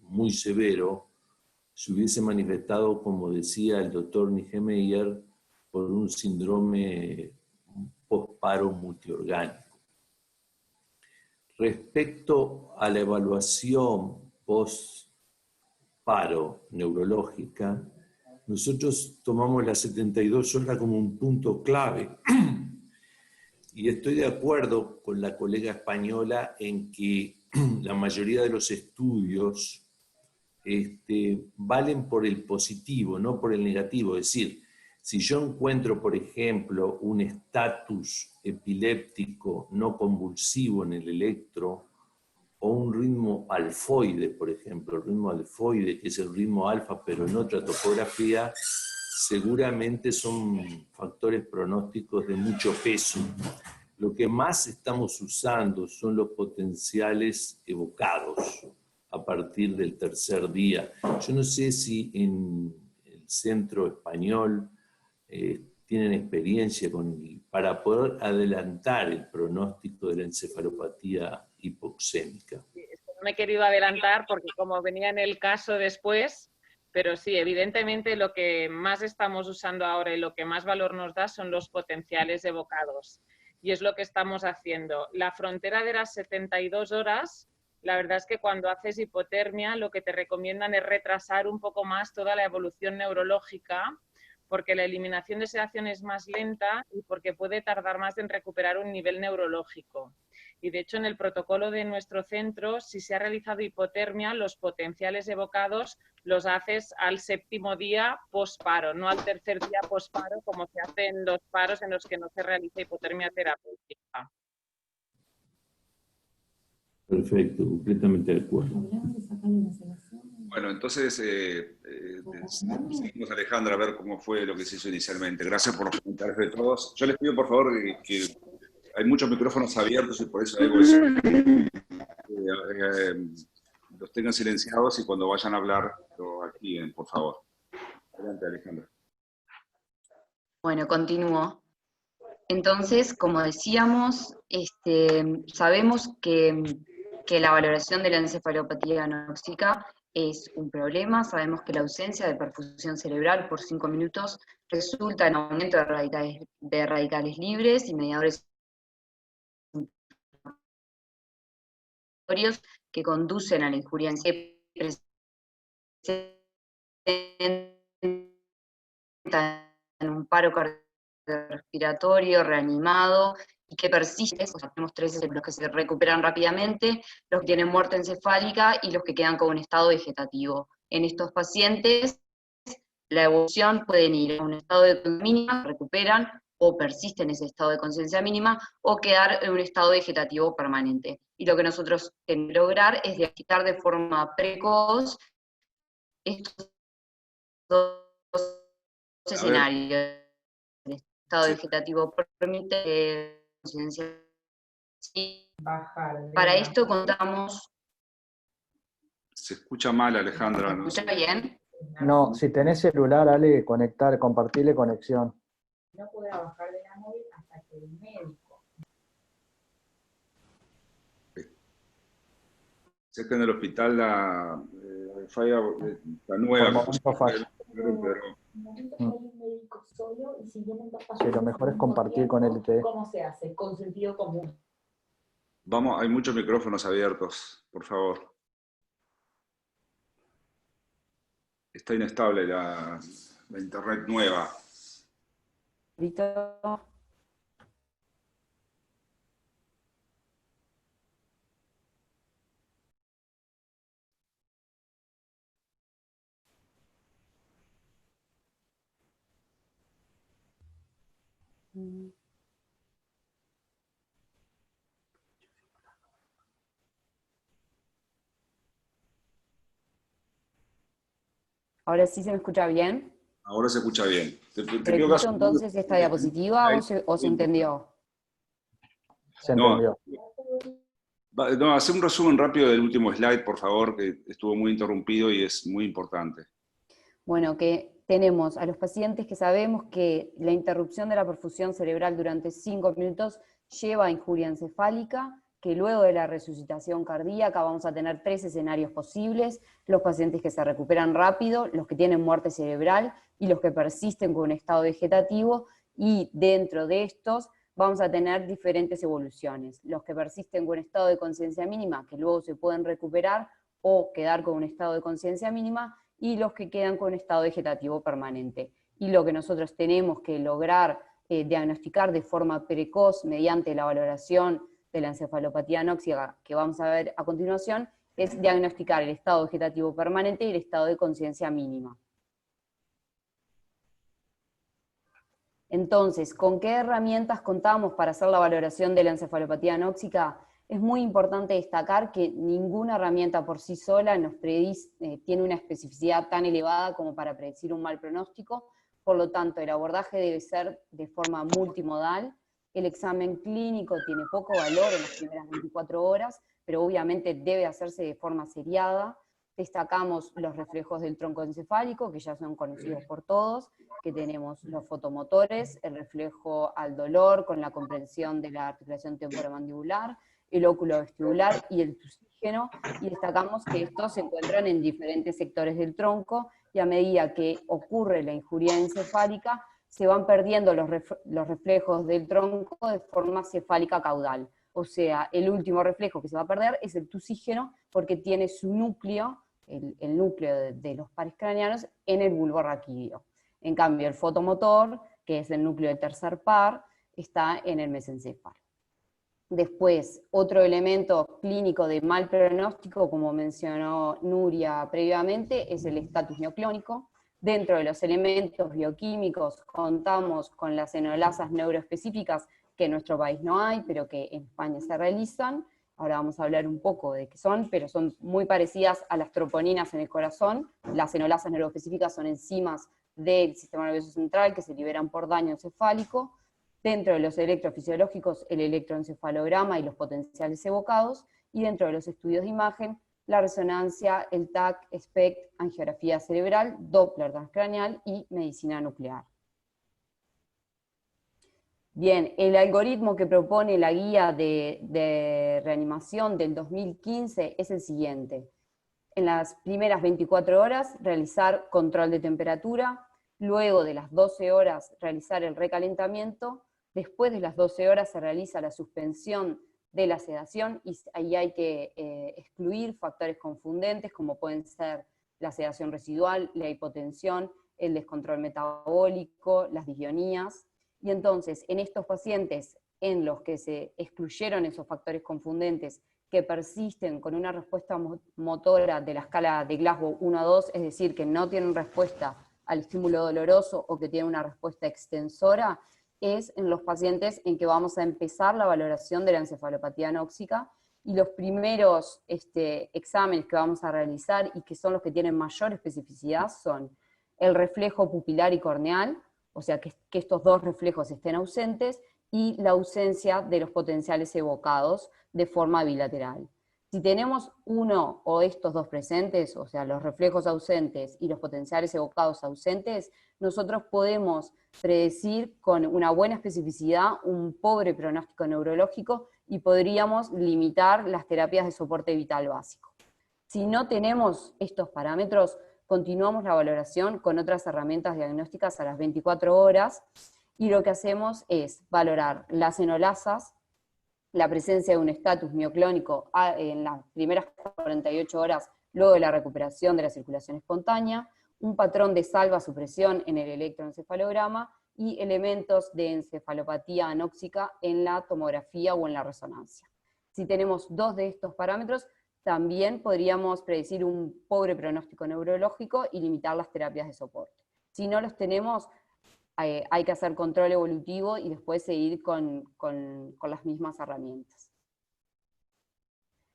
muy severo, se hubiese manifestado, como decía el doctor Nijemeyer, por un síndrome postparo multiorgánico. Respecto a la evaluación post-paro neurológica, nosotros tomamos las 72 horas como un punto clave. Y estoy de acuerdo con la colega española en que la mayoría de los estudios valen por el positivo, no por el negativo. Es decir, si yo encuentro, por ejemplo, un estatus epiléptico no convulsivo en el electro, o un ritmo alfoide, por ejemplo, el ritmo alfoide, que es el ritmo alfa, pero en otra topografía, seguramente son factores pronósticos de mucho peso. Lo que más estamos usando son los potenciales evocados a partir del tercer día. Yo no sé si en el centro español tienen experiencia para poder adelantar el pronóstico de la encefalopatía hipoxémica. No me he querido adelantar porque como venía en el caso después, pero sí, evidentemente lo que más estamos usando ahora y lo que más valor nos da son los potenciales evocados. y es lo que estamos haciendo. La frontera de las 72 horas, la verdad es que cuando haces hipotermia lo que te recomiendan es retrasar un poco más toda la evolución neurológica, porque la eliminación de sedación es más lenta y porque puede tardar más en recuperar un nivel neurológico. Y de hecho en el protocolo de nuestro centro, si se ha realizado hipotermia, los potenciales evocados los haces al 7º día posparo, no al 3er día posparo, como se hace en los paros en los que no se realiza hipotermia terapéutica. Perfecto, completamente de acuerdo. Bueno, entonces seguimos, Alejandra, a ver cómo fue lo que se hizo inicialmente. Gracias por los comentarios de todos. Yo les pido, por favor, que hay muchos micrófonos abiertos y por eso digo eso. Los tengan silenciados y cuando vayan a hablar, lo activen, por favor. Adelante, Alejandra. Bueno, continúo. Entonces, como decíamos, sabemos que la valoración de la encefalopatía anóxica es un problema. Sabemos que la ausencia de perfusión cerebral por 5 minutos resulta en aumento de radicales libres y mediadores que conducen a la injuria en un paro cardiorrespiratorio reanimado y que persiste. O sea, tenemos 3 los que se recuperan rápidamente, los que tienen muerte encefálica y los que quedan con un estado vegetativo. En estos pacientes, la evolución pueden ir a un estado de conciencia mínima, recuperan o persisten en ese estado de conciencia mínima, o quedar en un estado vegetativo permanente. Y lo que nosotros queremos lograr es diagnosticar de forma precoz estos 2 escenarios. El estado vegetativo permite conciencia. Para esto contamos... Se escucha mal, Alejandra. ¿Se escucha bien? No, si tenés celular, Ale, compartirle conexión. No podrá bajar de la móvil hasta que el médico. Sé que en el hospital la falla está nueva. Sí, lo mejor es compartir con LTE. ¿Cómo se hace? Con sentido común. Vamos, hay muchos micrófonos abiertos, por favor. Está inestable la internet nueva. ¿Ahora sí se me escucha bien? Ahora se escucha bien. ¿Repito entonces esta diapositiva o se entendió? Se entendió. No, hace un resumen rápido del último slide, por favor, que estuvo muy interrumpido y es muy importante. Bueno, que tenemos a los pacientes que sabemos que la interrupción de la perfusión cerebral durante 5 minutos lleva a injuria encefálica, que luego de la resucitación cardíaca vamos a tener 3 escenarios posibles: los pacientes que se recuperan rápido, los que tienen muerte cerebral y los que persisten con un estado vegetativo, y dentro de estos vamos a tener diferentes evoluciones: los que persisten con un estado de conciencia mínima, que luego se pueden recuperar o quedar con un estado de conciencia mínima, y los que quedan con un estado vegetativo permanente. Y lo que nosotros tenemos que lograr diagnosticar de forma precoz mediante la valoración de la encefalopatía anóxica que vamos a ver a continuación, es diagnosticar el estado vegetativo permanente y el estado de conciencia mínima. Entonces, ¿con qué herramientas contamos para hacer la valoración de la encefalopatía anóxica? Es muy importante destacar que ninguna herramienta por sí sola nos tiene una especificidad tan elevada como para predecir un mal pronóstico. Por lo tanto, el abordaje debe ser de forma multimodal. El examen clínico tiene poco valor en las primeras 24 horas, pero obviamente debe hacerse de forma seriada. Destacamos los reflejos del tronco encefálico, que ya son conocidos por todos, que tenemos los fotomotores, el reflejo al dolor con la comprensión de la articulación temporomandibular, el óculo vestibular y el tusígeno, y destacamos que estos se encuentran en diferentes sectores del tronco, y a medida que ocurre la injuria encefálica, se van perdiendo los reflejos del tronco de forma cefálica caudal. O sea, el último reflejo que se va a perder es el tusígeno, porque tiene su núcleo, el núcleo de los pares craneanos, en el bulbo raquídeo. En cambio, el fotomotor, que es el núcleo del tercer par, está en el mesencéfalo. Después, otro elemento clínico de mal pronóstico, como mencionó Nuria previamente, es el estatus neoclónico. Dentro de los elementos bioquímicos contamos con las enolasas neuroespecíficas, que en nuestro país no hay, pero que en España se realizan. Ahora vamos a hablar un poco de qué son, pero son muy parecidas a las troponinas en el corazón. Las enolasas neuroespecíficas son enzimas del sistema nervioso central que se liberan por daño encefálico. Dentro de los electrofisiológicos, el electroencefalograma y los potenciales evocados, y dentro de los estudios de imagen, la resonancia, el TAC, SPECT, angiografía cerebral, Doppler transcraneal y medicina nuclear. Bien, el algoritmo que propone la guía de reanimación del 2015 es el siguiente. En las primeras 24 horas realizar control de temperatura, luego de las 12 horas realizar el recalentamiento, después de las 12 horas se realiza la suspensión de la sedación, y ahí hay que excluir factores confundentes como pueden ser la sedación residual, la hipotensión, el descontrol metabólico, las disionías. Y entonces, en estos pacientes en los que se excluyeron esos factores confundentes que persisten con una respuesta motora de la escala de Glasgow 1 a 2, es decir, que no tienen respuesta al estímulo doloroso o que tienen una respuesta extensora, es en los pacientes en que vamos a empezar la valoración de la encefalopatía anóxica, y los primeros exámenes que vamos a realizar, y que son los que tienen mayor especificidad, son el reflejo pupilar y corneal, o sea que estos dos reflejos estén ausentes, y la ausencia de los potenciales evocados de forma bilateral. Si tenemos uno o estos dos presentes, o sea, los reflejos ausentes y los potenciales evocados ausentes, nosotros podemos predecir con una buena especificidad un pobre pronóstico neurológico y podríamos limitar las terapias de soporte vital básico. Si no tenemos estos parámetros, continuamos la valoración con otras herramientas diagnósticas a las 24 horas, y lo que hacemos es valorar las enolasas, la presencia de un estatus mioclónico en las primeras 48 horas luego de la recuperación de la circulación espontánea, un patrón de salva-supresión en el electroencefalograma, y elementos de encefalopatía anóxica en la tomografía o en la resonancia. Si tenemos dos de estos parámetros, también podríamos predecir un pobre pronóstico neurológico y limitar las terapias de soporte. Si no los tenemos, hay que hacer control evolutivo y después seguir con las mismas herramientas.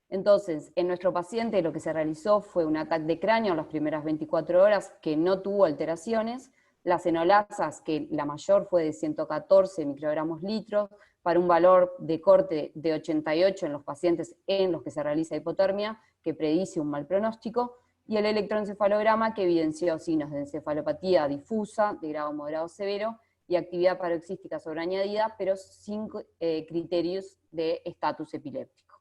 Entonces, en nuestro paciente lo que se realizó fue un ataque de cráneo en las primeras 24 horas que no tuvo alteraciones, las enolasas, que la mayor fue de 114 microgramos litros, para un valor de corte de 88 en los pacientes en los que se realiza hipotermia, que predice un mal pronóstico, y el electroencefalograma que evidenció signos de encefalopatía difusa, de grado moderado severo, y actividad paroxística sobreañadida, pero sin criterios de estatus epiléptico.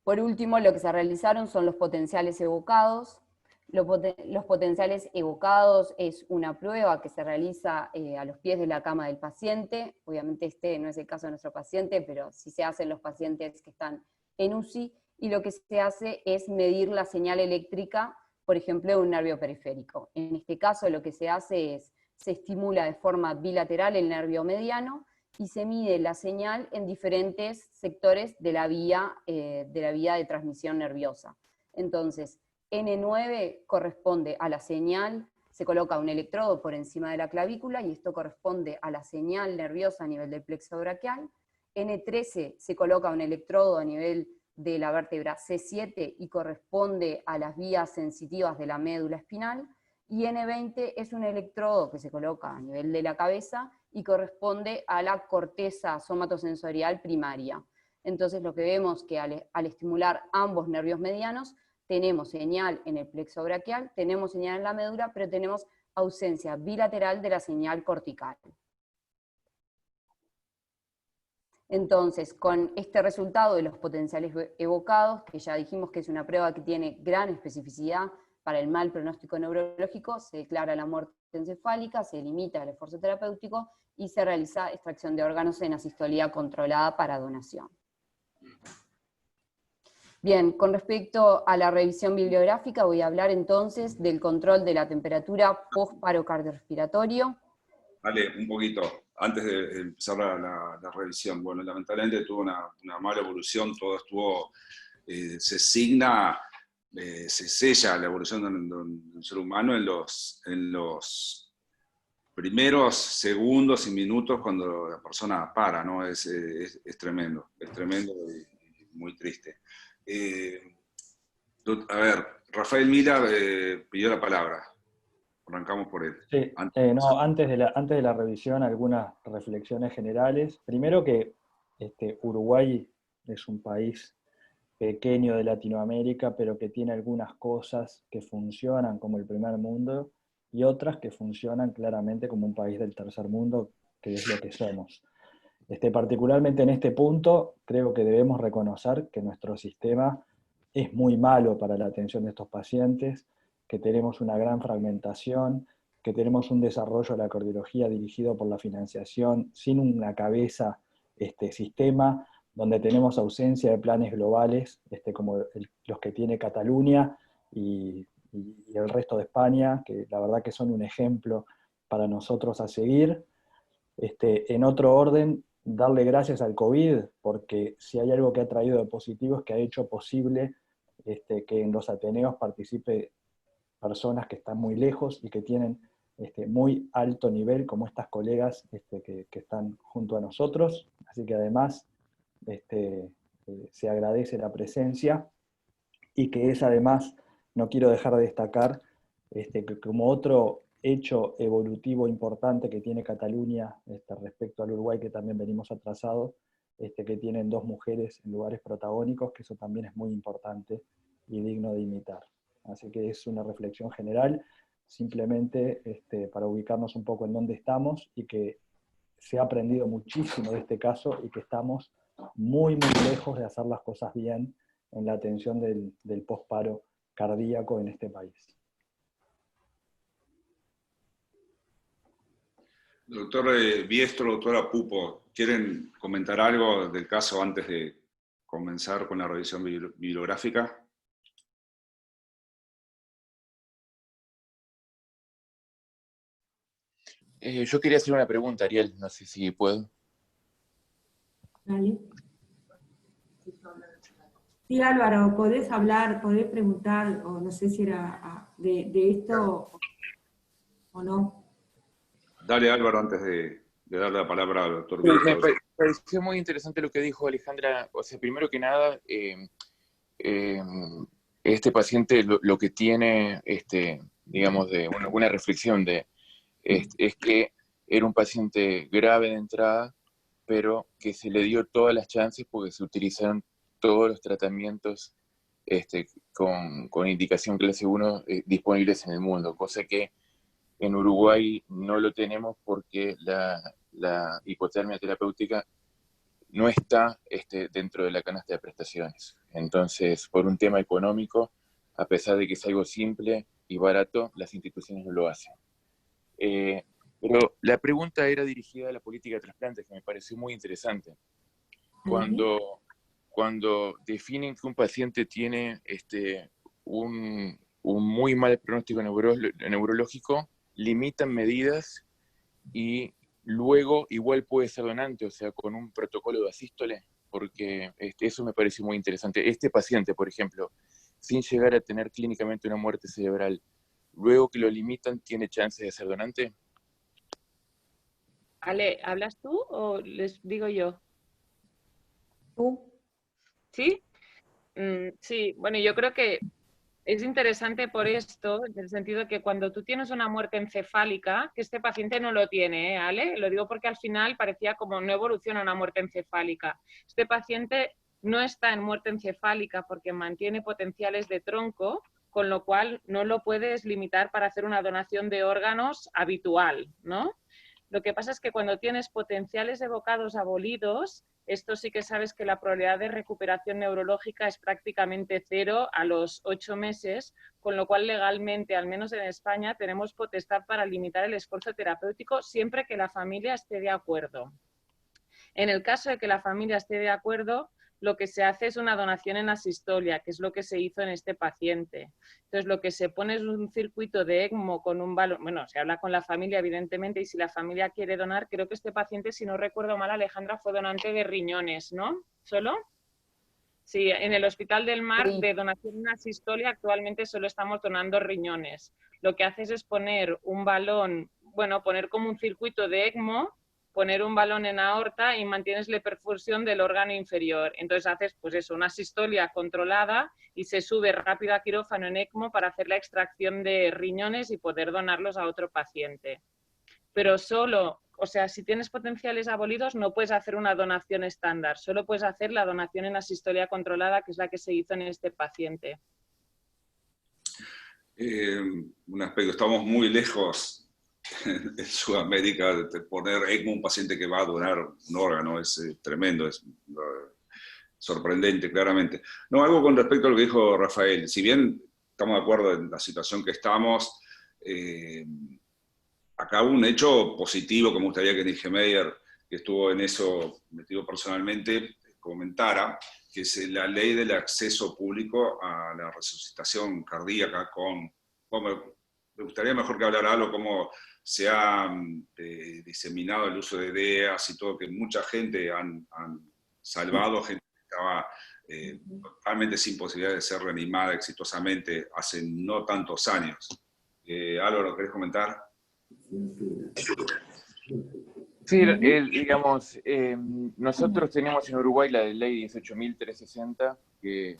Por último, lo que se realizaron son los potenciales evocados. Los potenciales evocados es una prueba que se realiza a los pies de la cama del paciente. Obviamente este no es el caso de nuestro paciente, pero sí se hace en los pacientes que están en UCI, y lo que se hace es medir la señal eléctrica, por ejemplo, de un nervio periférico. En este caso lo que se hace es, se estimula de forma bilateral el nervio mediano, y se mide la señal en diferentes sectores de la vía de transmisión nerviosa. Entonces, N9 corresponde a la señal, se coloca un electrodo por encima de la clavícula, y esto corresponde a la señal nerviosa a nivel del plexo braquial. N13 se coloca un electrodo a nivel de la vértebra C7 y corresponde a las vías sensitivas de la médula espinal, y N20 es un electrodo que se coloca a nivel de la cabeza y corresponde a la corteza somatosensorial primaria. Entonces lo que vemos que al estimular ambos nervios medianos, tenemos señal en el plexo braquial, tenemos señal en la médula, pero tenemos ausencia bilateral de la señal cortical. Entonces, con este resultado de los potenciales evocados, que ya dijimos que es una prueba que tiene gran especificidad, para el mal pronóstico neurológico, se declara la muerte encefálica, se limita el esfuerzo terapéutico y se realiza extracción de órganos en asistolía controlada para donación. Bien, con respecto a la revisión bibliográfica, voy a hablar entonces del control de la temperatura post-paro cardiorrespiratorio. Vale, un poquito, antes de empezar la revisión. Bueno, lamentablemente tuvo una mala evolución, todo estuvo, se sella la evolución del ser humano en los primeros segundos y minutos cuando la persona para, ¿no? Es tremendo y muy triste. A ver, Rafael Mila pidió la palabra. Arrancamos por él. Sí, antes de la revisión, algunas reflexiones generales. Primero que Uruguay es un país pequeño de Latinoamérica, pero que tiene algunas cosas que funcionan como el primer mundo y otras que funcionan claramente como un país del tercer mundo, que es lo que somos. Particularmente en este punto, creo que debemos reconocer que nuestro sistema es muy malo para la atención de estos pacientes, que tenemos una gran fragmentación, que tenemos un desarrollo de la cardiología dirigido por la financiación sin una cabeza sistema, donde tenemos ausencia de planes globales, como los que tiene Cataluña y el resto de España, que la verdad que son un ejemplo para nosotros a seguir. En otro orden, darle gracias al COVID, porque si hay algo que ha traído de positivo es que ha hecho posible que en los Ateneos participe personas que están muy lejos y que tienen muy alto nivel, como estas colegas que están junto a nosotros. Así que además se agradece la presencia, y que es además, no quiero dejar de destacar, que como otro hecho evolutivo importante que tiene Cataluña respecto al Uruguay, que también venimos atrasados, que tienen 2 mujeres en lugares protagónicos, que eso también es muy importante y digno de imitar. Así que es una reflexión general, simplemente para ubicarnos un poco en dónde estamos, y que se ha aprendido muchísimo de este caso, y que estamos muy, muy lejos de hacer las cosas bien en la atención del posparo cardíaco en este país. Doctor Biestro, doctora Pupo, ¿quieren comentar algo del caso antes de comenzar con la revisión bibliográfica? Yo quería hacer una pregunta, Ariel, no sé si puedo. Dale. Sí, Álvaro, podés hablar, podés preguntar, o no sé si era de esto o no. Dale, Álvaro, antes de darle la palabra al doctor Sí, Biestro. me pareció muy interesante lo que dijo Alejandra. O sea, primero que nada, este paciente lo que tiene, digamos, de una reflexión es que era un paciente grave de entrada, pero que se le dio todas las chances porque se utilizaron todos los tratamientos con indicación clase 1 disponibles en el mundo, cosa que en Uruguay no lo tenemos porque la hipotermia terapéutica no está dentro de la canasta de prestaciones. Entonces, por un tema económico, a pesar de que es algo simple y barato, las instituciones no lo hacen. Pero la pregunta era dirigida a la política de trasplantes, que me pareció muy interesante. Cuando definen que un paciente tiene un muy mal pronóstico neurológico, limitan medidas y luego igual puede ser donante, o sea, con un protocolo de asístole, porque eso me pareció muy interesante. Este paciente, por ejemplo, sin llegar a tener clínicamente una muerte cerebral, luego que lo limitan, ¿tiene chance de ser donante? Ale, ¿hablas tú o les digo yo? ¿Tú? ¿Sí? Sí, bueno, yo creo que es interesante por esto, en el sentido de que cuando tú tienes una muerte encefálica, que este paciente no lo tiene, Ale, lo digo porque al final parecía como no evoluciona una muerte encefálica. Este paciente no está en muerte encefálica porque mantiene potenciales de tronco, con lo cual no lo puedes limitar para hacer una donación de órganos habitual, ¿no? Lo que pasa es que cuando tienes potenciales evocados abolidos, esto sí que sabes que la probabilidad de recuperación neurológica es prácticamente 0 a los 8 meses, con lo cual legalmente, al menos en España, tenemos potestad para limitar el esfuerzo terapéutico siempre que la familia esté de acuerdo. En el caso de que la familia esté de acuerdo, lo que se hace es una donación en asistolia, que es lo que se hizo en este paciente. Entonces, lo que se pone es un circuito de ECMO con un balón, bueno, se habla con la familia, evidentemente, y si la familia quiere donar, creo que este paciente, si no recuerdo mal, Alejandra, fue donante de riñones, ¿no? ¿Solo? Sí, en el Hospital del Mar, de donación en asistolia, actualmente solo estamos donando riñones. Lo que haces es poner un balón, bueno, poner como un circuito de ECMO, poner un balón en aorta y mantienes la perfusión del órgano inferior. Entonces haces, pues eso, una sistolia controlada y se sube rápido a quirófano en ECMO para hacer la extracción de riñones y poder donarlos a otro paciente. Pero solo, o sea, si tienes potenciales abolidos no puedes hacer una donación estándar, solo puedes hacer la donación en asistolia controlada, que es la que se hizo en este paciente. Un aspecto, estamos muy lejos en Sudamérica de poner ECMO a un paciente que va a donar un órgano, es tremendo, es sorprendente, claramente. No, algo con respecto a lo que dijo Rafael, si bien estamos de acuerdo en la situación que estamos, acá un hecho positivo que me gustaría que Nijmeier, que estuvo en eso metido personalmente, comentara, que es la ley del acceso público a la resucitación cardíaca me gustaría mejor que hablara algo como se ha diseminado el uso de DEAs y todo, que mucha gente han salvado, gente que estaba totalmente sin posibilidad de ser reanimada exitosamente hace no tantos años. Álvaro, ¿querés comentar? Sí, digamos, nosotros tenemos en Uruguay la ley 18.360, que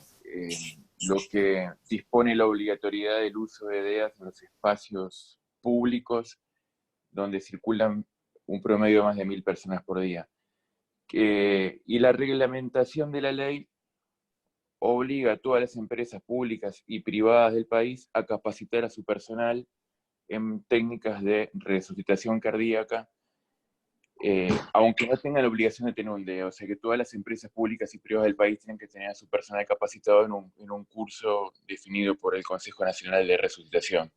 lo que dispone la obligatoriedad del uso de DEAs en los espacios públicos donde circulan un promedio de más de 1.000 personas por día. Y la reglamentación de la ley obliga a todas las empresas públicas y privadas del país a capacitar a su personal en técnicas de resucitación cardíaca, aunque no tengan la obligación de tener un DEA. O sea que todas las empresas públicas y privadas del país tienen que tener a su personal capacitado en un curso definido por el Consejo Nacional de Resucitación.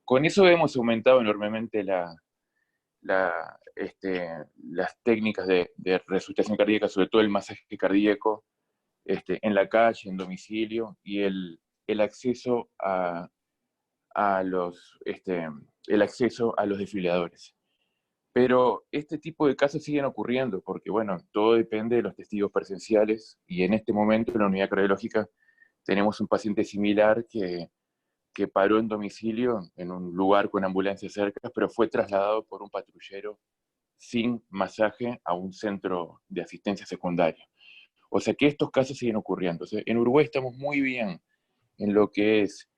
Con eso hemos aumentado enormemente las técnicas de resucitación cardíaca, sobre todo el masaje cardíaco, en la calle, en domicilio, y el acceso a los desfibriladores. Pero este tipo de casos siguen ocurriendo porque, bueno, todo depende de los testigos presenciales, y en este momento en la unidad cardiológica tenemos un paciente similar que paró en domicilio en un lugar con ambulancias cerca, pero fue trasladado por un patrullero sin masaje a un centro de asistencia secundaria. O sea que estos casos siguen ocurriendo. O sea, en Uruguay estamos muy bien en lo que es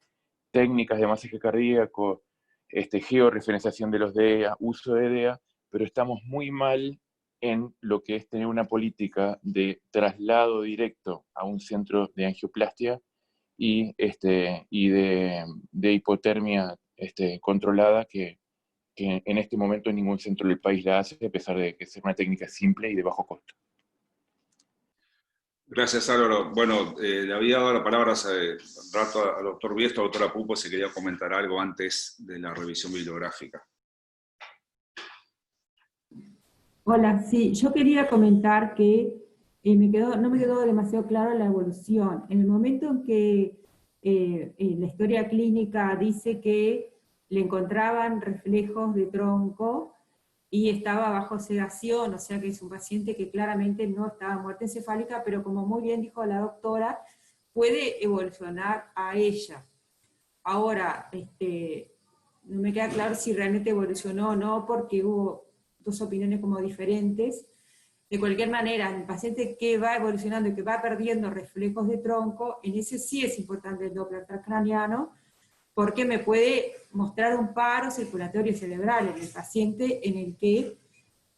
técnicas de masaje cardíaco, georreferenciación de los DEA, uso de DEA, pero estamos muy mal en lo que es tener una política de traslado directo a un centro de angioplastia y de hipotermia controlada, que en este momento ningún centro del país la hace, a pesar de que es una técnica simple y de bajo costo. Gracias, Álvaro. Bueno, le había dado la palabra hace un rato al doctor Biesto, a la doctora Pupo, si quería comentar algo antes de la revisión bibliográfica. Hola, sí, yo quería comentar que no me quedó demasiado clara la evolución. En el momento en que la historia clínica dice que le encontraban reflejos de tronco y estaba bajo sedación, o sea que es un paciente que claramente no estaba en muerte encefálica, pero como muy bien dijo la doctora, puede evolucionar a ella. Ahora, no me queda claro si realmente evolucionó o no, porque hubo dos opiniones como diferentes. De cualquier manera, el paciente que va evolucionando y que va perdiendo reflejos de tronco, en ese sí es importante el Doppler transcraniano, porque me puede mostrar un paro circulatorio cerebral en el paciente en el que,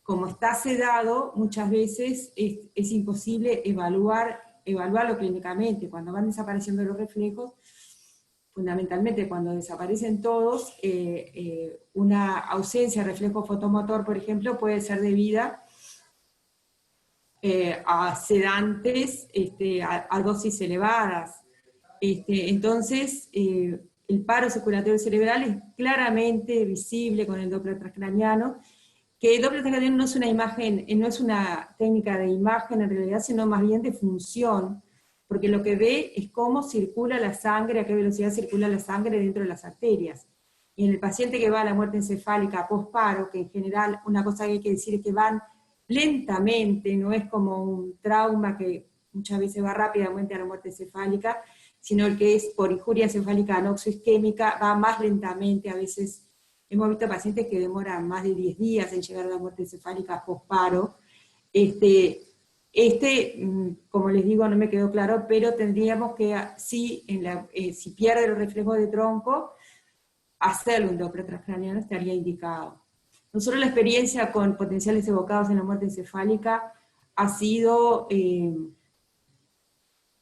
como está sedado, muchas veces es imposible evaluarlo clínicamente. Cuando van desapareciendo los reflejos, fundamentalmente cuando desaparecen todos, una ausencia de reflejo fotomotor, por ejemplo, puede ser debida a sedantes a dosis elevadas. Entonces, el paro circulatorio cerebral es claramente visible con el Doppler transcraniano, que el Doppler transcraniano no es una imagen, no es una técnica de imagen en realidad, sino más bien de función, porque lo que ve es cómo circula la sangre, a qué velocidad circula la sangre dentro de las arterias. Y en el paciente que va a la muerte encefálica post-paro, que en general una cosa que hay que decir es que van lentamente, no es como un trauma que muchas veces va rápidamente a la muerte encefálica, sino el que es por injuria encefálica anoxoisquémica va más lentamente. A veces hemos visto pacientes que demoran más de 10 días en llegar a la muerte encefálica post-paro. Como les digo, no me quedó claro, pero tendríamos que, si pierde los reflejos de tronco, hacerle un Doppler transcraniano estaría indicado. Nosotros la experiencia con potenciales evocados en la muerte encefálica ha sido,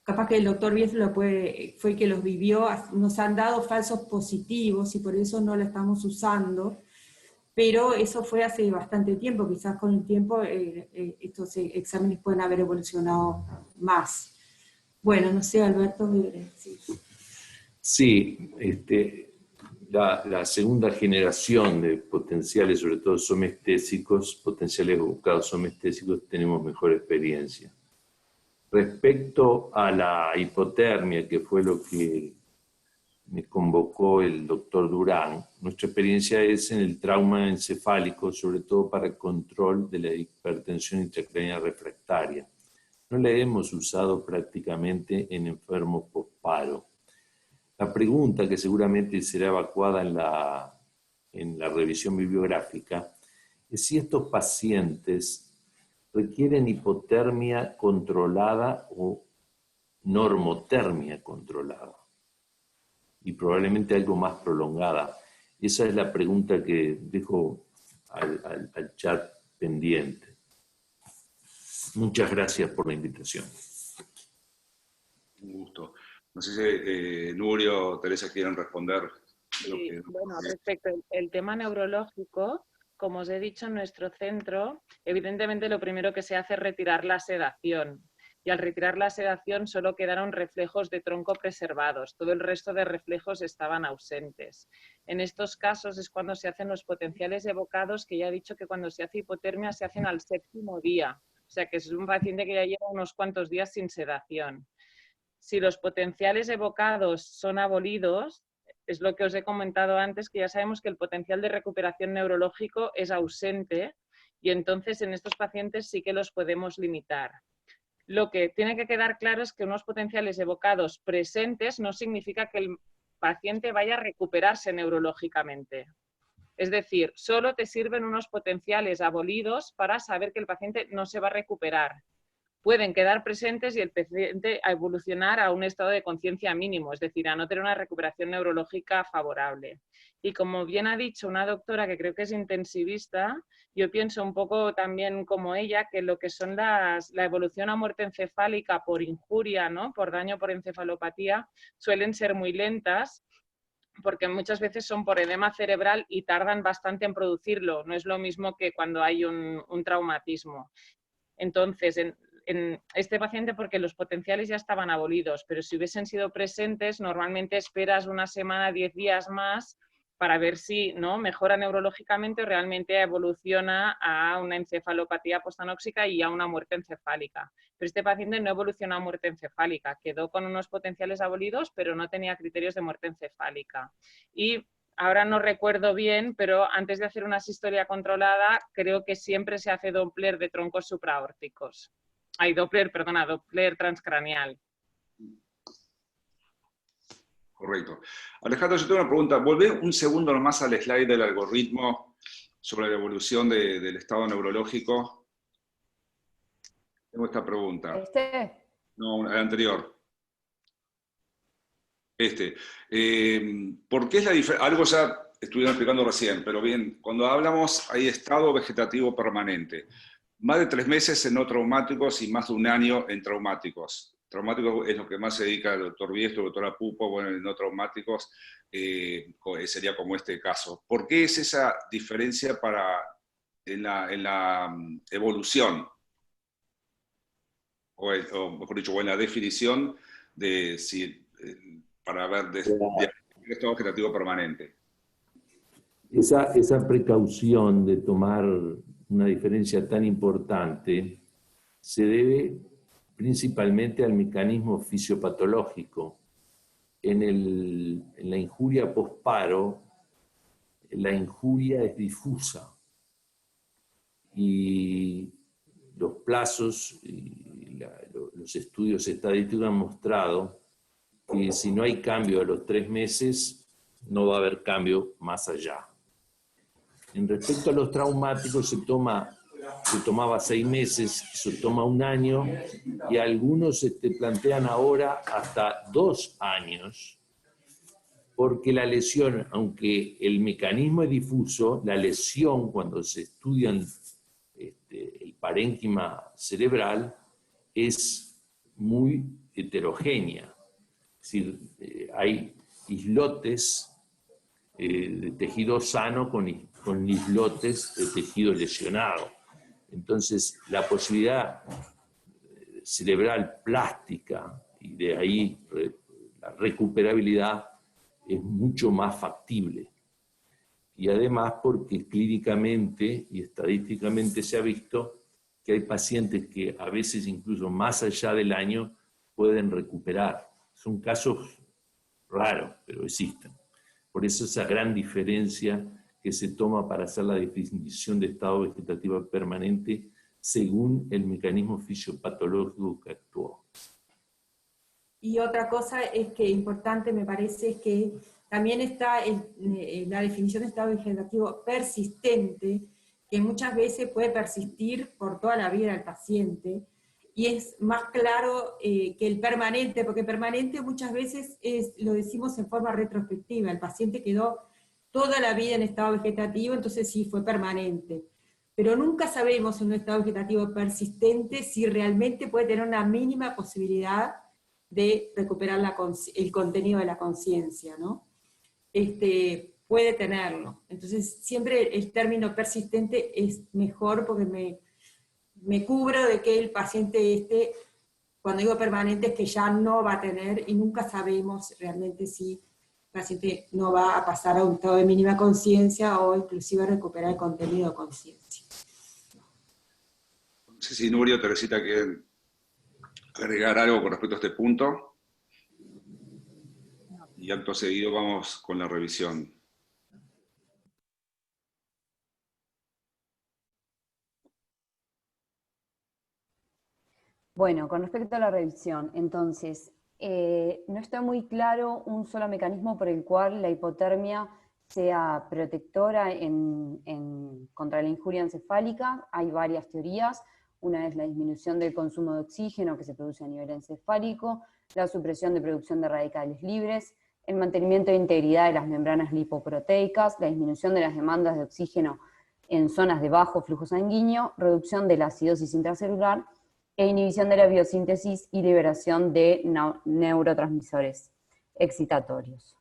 capaz que el doctor Bieslo fue el que los vivió, nos han dado falsos positivos y por eso no la estamos usando, pero eso fue hace bastante tiempo, quizás con el tiempo estos exámenes pueden haber evolucionado más. Bueno, no sé, Alberto. Sí, la segunda generación de potenciales, sobre todo somestésicos, potenciales evocados somestésicos, tenemos mejor experiencia. Respecto a la hipotermia, que fue lo que me convocó el doctor Durán, nuestra experiencia es en el trauma encefálico, sobre todo para el control de la hipertensión intracraneal refractaria. No la hemos usado prácticamente en enfermos post-paro. La pregunta, que seguramente será evacuada en la revisión bibliográfica, es si estos pacientes requieren hipotermia controlada o normotermia controlada, y probablemente algo más prolongada. Esa es la pregunta que dejo al chat pendiente. Muchas gracias por la invitación. Un gusto. No sé si Nurio o Teresa quieren responder. Sí, bueno, respecto al tema neurológico, como os he dicho, en nuestro centro, evidentemente lo primero que se hace es retirar la sedación. Y al retirar la sedación solo quedaron reflejos de tronco preservados, todo el resto de reflejos estaban ausentes. En estos casos es cuando se hacen los potenciales evocados, que ya he dicho que cuando se hace hipotermia se hacen al 7º día, o sea que es un paciente que ya lleva unos cuantos días sin sedación. Si los potenciales evocados son abolidos, es lo que os he comentado antes, que ya sabemos que el potencial de recuperación neurológico es ausente y entonces en estos pacientes sí que los podemos limitar. Lo que tiene que quedar claro es que unos potenciales evocados presentes no significa que el paciente vaya a recuperarse neurológicamente. Es decir, solo te sirven unos potenciales abolidos para saber que el paciente no se va a recuperar. Pueden quedar presentes y el paciente a evolucionar a un estado de conciencia mínimo, es decir, a no tener una recuperación neurológica favorable. Y como bien ha dicho una doctora que creo que es intensivista, yo pienso un poco también como ella, que lo que son la evolución a muerte encefálica por injuria, ¿no?, por daño por encefalopatía, suelen ser muy lentas, porque muchas veces son por edema cerebral y tardan bastante en producirlo. No es lo mismo que cuando hay un traumatismo. Entonces, en este paciente, porque los potenciales ya estaban abolidos, pero si hubiesen sido presentes, normalmente esperas una semana, 10 días más para ver si no mejora neurológicamente o realmente evoluciona a una encefalopatía postanóxica y a una muerte encefálica. Pero este paciente no evolucionó a muerte encefálica, quedó con unos potenciales abolidos, pero no tenía criterios de muerte encefálica. Y ahora no recuerdo bien, pero antes de hacer una asistolia controlada, creo que siempre se hace Doppler de troncos supraórticos. Doppler transcranial. Correcto. Alejandro, yo tengo una pregunta. Volvé un segundo nomás al slide del algoritmo sobre la evolución del estado neurológico. Tengo esta pregunta. No, el anterior. ¿Por qué es la diferencia? Algo ya estuvieron explicando recién, pero bien, cuando hablamos hay estado vegetativo permanente. Más de 3 meses en no traumáticos y más de 1 año en traumáticos. Traumáticos es lo que más se dedica el doctor Biestro, el doctor Pupo, bueno, en no traumáticos sería como este caso. ¿Por qué es esa diferencia en la evolución? o mejor dicho, o en la definición de si, para ver de estado vegetativo permanente. Esa precaución de tomar una diferencia tan importante se debe principalmente al mecanismo fisiopatológico. En la injuria posparo, la injuria es difusa y los plazos y los estudios estadísticos han mostrado que si no hay cambio a los 3 meses, no va a haber cambio más allá. En respecto a los traumáticos, se tomaba 6 meses, se toma 1 año, y algunos plantean ahora hasta 2 años, porque la lesión, aunque el mecanismo es difuso, la lesión, cuando se estudian el parénquima cerebral, es muy heterogénea. Es decir, hay islotes de tejido sano con islotes de tejido lesionado. Entonces, la posibilidad cerebral plástica y de ahí la recuperabilidad es mucho más factible. Y además porque clínicamente y estadísticamente se ha visto que hay pacientes que a veces incluso más allá del año pueden recuperar. Son casos raros, pero existen. Por eso esa gran diferencia que se toma para hacer la definición de estado vegetativo permanente según el mecanismo fisiopatológico que actuó. Y otra cosa es que importante me parece es que también está la definición de estado vegetativo persistente, que muchas veces puede persistir por toda la vida del paciente, y es más claro que el permanente, porque permanente muchas veces lo decimos en forma retrospectiva, el paciente quedó toda la vida en estado vegetativo, entonces sí fue permanente. Pero nunca sabemos en un estado vegetativo persistente si realmente puede tener una mínima posibilidad de recuperar el contenido de la conciencia, ¿no? Puede tenerlo. Entonces siempre el término persistente es mejor porque me cubro de que el paciente cuando digo permanente es que ya no va a tener, y nunca sabemos realmente si el paciente no va a pasar a un estado de mínima conciencia o inclusive a recuperar el contenido de conciencia. No sé si Nuria o Teresita quieren agregar algo con respecto a este punto. Y acto seguido vamos con la revisión. Bueno, con respecto a la revisión, entonces, no está muy claro un solo mecanismo por el cual la hipotermia sea protectora contra la injuria encefálica. Hay varias teorías. Una es la disminución del consumo de oxígeno que se produce a nivel encefálico, la supresión de producción de radicales libres, el mantenimiento de integridad de las membranas lipoproteicas, la disminución de las demandas de oxígeno en zonas de bajo flujo sanguíneo, reducción de la acidosis intracelular e inhibición de la biosíntesis y liberación de neurotransmisores excitatorios.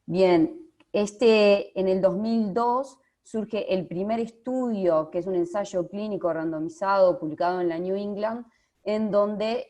Bien, en el 2002 surge el primer estudio, que es un ensayo clínico randomizado publicado en la New England, en donde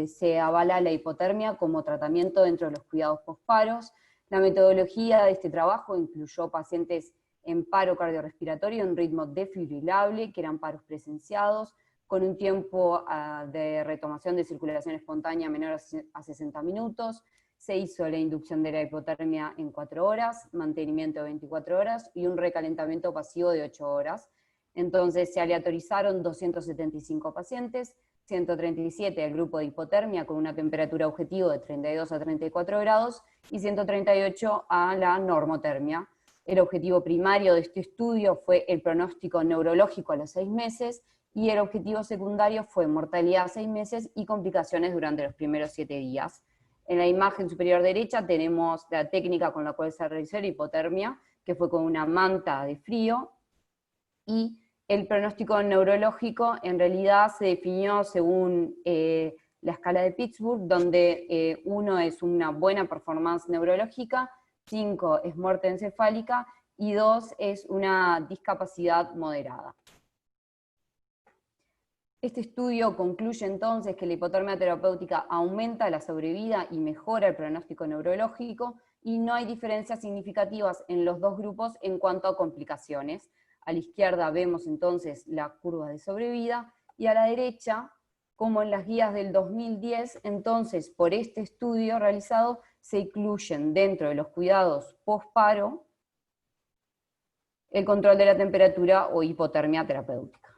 se avala la hipotermia como tratamiento dentro de los cuidados posparos. La metodología de este trabajo incluyó pacientes en paro cardiorrespiratorio en ritmo desfibrilable, que eran paros presenciados, con un tiempo de retomación de circulación espontánea menor a 60 minutos, se hizo la inducción de la hipotermia en 4 horas, mantenimiento de 24 horas y un recalentamiento pasivo de 8 horas. Entonces se aleatorizaron 275 pacientes, 137 al grupo de hipotermia con una temperatura objetivo de 32 a 34 grados y 138 a la normotermia. El objetivo primario de este estudio fue el pronóstico neurológico a los 6 meses y el objetivo secundario fue mortalidad a 6 meses y complicaciones durante los primeros 7 días. En la imagen superior derecha tenemos la técnica con la cual se realizó la hipotermia, que fue con una manta de frío, y el pronóstico neurológico en realidad se definió según la escala de Pittsburgh, donde 1 es una buena performance neurológica, 5 es muerte encefálica y 2 es una discapacidad moderada. Este estudio concluye entonces que la hipotermia terapéutica aumenta la sobrevida y mejora el pronóstico neurológico, y no hay diferencias significativas en los dos grupos en cuanto a complicaciones. A la izquierda vemos entonces la curva de sobrevida, y a la derecha, como en las guías del 2010, entonces por este estudio realizado se incluyen dentro de los cuidados post-paro el control de la temperatura o hipotermia terapéutica.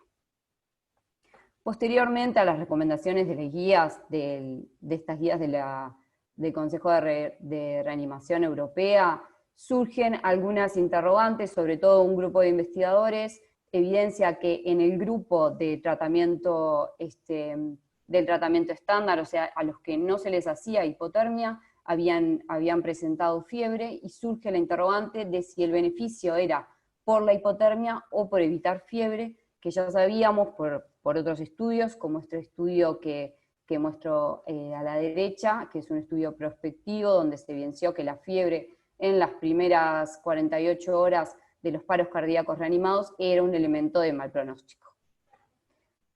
Posteriormente a las recomendaciones de las guías, de estas guías del Consejo de Reanimación Europea, surgen algunas interrogantes, sobre todo un grupo de investigadores evidencia que en el grupo de tratamiento, del tratamiento estándar, o sea, a los que no se les hacía hipotermia, habían presentado fiebre, y surge la interrogante de si el beneficio era por la hipotermia o por evitar fiebre, que ya sabíamos por otros estudios, como este estudio que muestro a la derecha, que es un estudio prospectivo donde se evidenció que la fiebre en las primeras 48 horas de los paros cardíacos reanimados era un elemento de mal pronóstico.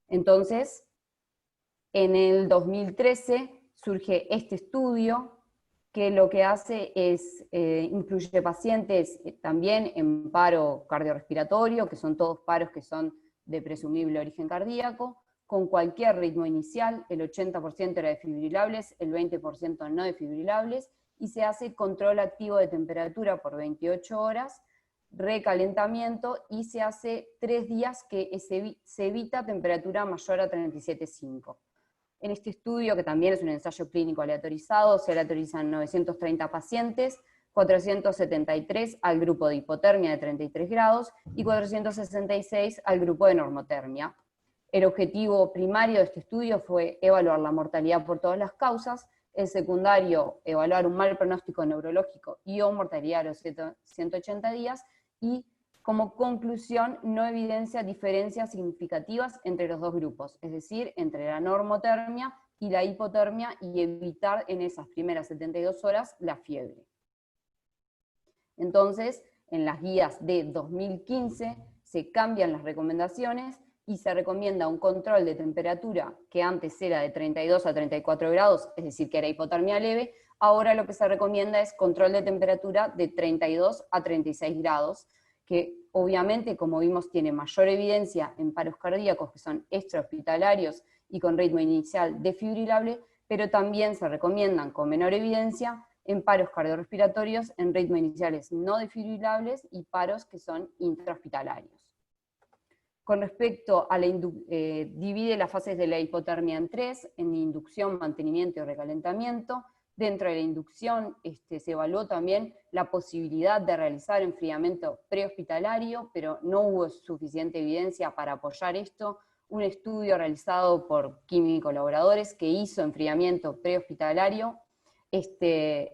Entonces, en el 2013 surge este estudio que lo que hace es, incluye pacientes también en paro cardiorrespiratorio, que son todos paros que son de presumible origen cardíaco, con cualquier ritmo inicial, el 80% era defibrilables, el 20% no defibrilables, y se hace control activo de temperatura por 28 horas, recalentamiento, y se hace 3 días que se evita temperatura mayor a 37,5. En este estudio, que también es un ensayo clínico aleatorizado, se aleatorizan 930 pacientes, 473 al grupo de hipotermia de 33 grados y 466 al grupo de normotermia. El objetivo primario de este estudio fue evaluar la mortalidad por todas las causas, el secundario, evaluar un mal pronóstico neurológico y o mortalidad a los 180 días, y como conclusión no evidencia diferencias significativas entre los dos grupos, es decir, entre la normotermia y la hipotermia, y evitar en esas primeras 72 horas la fiebre. Entonces, en las guías de 2015 se cambian las recomendaciones y se recomienda un control de temperatura que antes era de 32 a 34 grados, es decir, que era hipotermia leve. Ahora lo que se recomienda es control de temperatura de 32 a 36 grados, que obviamente, como vimos, tiene mayor evidencia en paros cardíacos que son extrahospitalarios y con ritmo inicial defibrilable, pero también se recomiendan con menor evidencia en paros cardiorrespiratorios en ritmo iniciales no defibrilables y paros que son intrahospitalarios. Con respecto a divide las fases de la hipotermia en 3, en inducción, mantenimiento y recalentamiento. Dentro de la inducción se evaluó también la posibilidad de realizar enfriamiento prehospitalario, pero no hubo suficiente evidencia para apoyar esto. Un estudio realizado por Kimi y colaboradores que hizo enfriamiento prehospitalario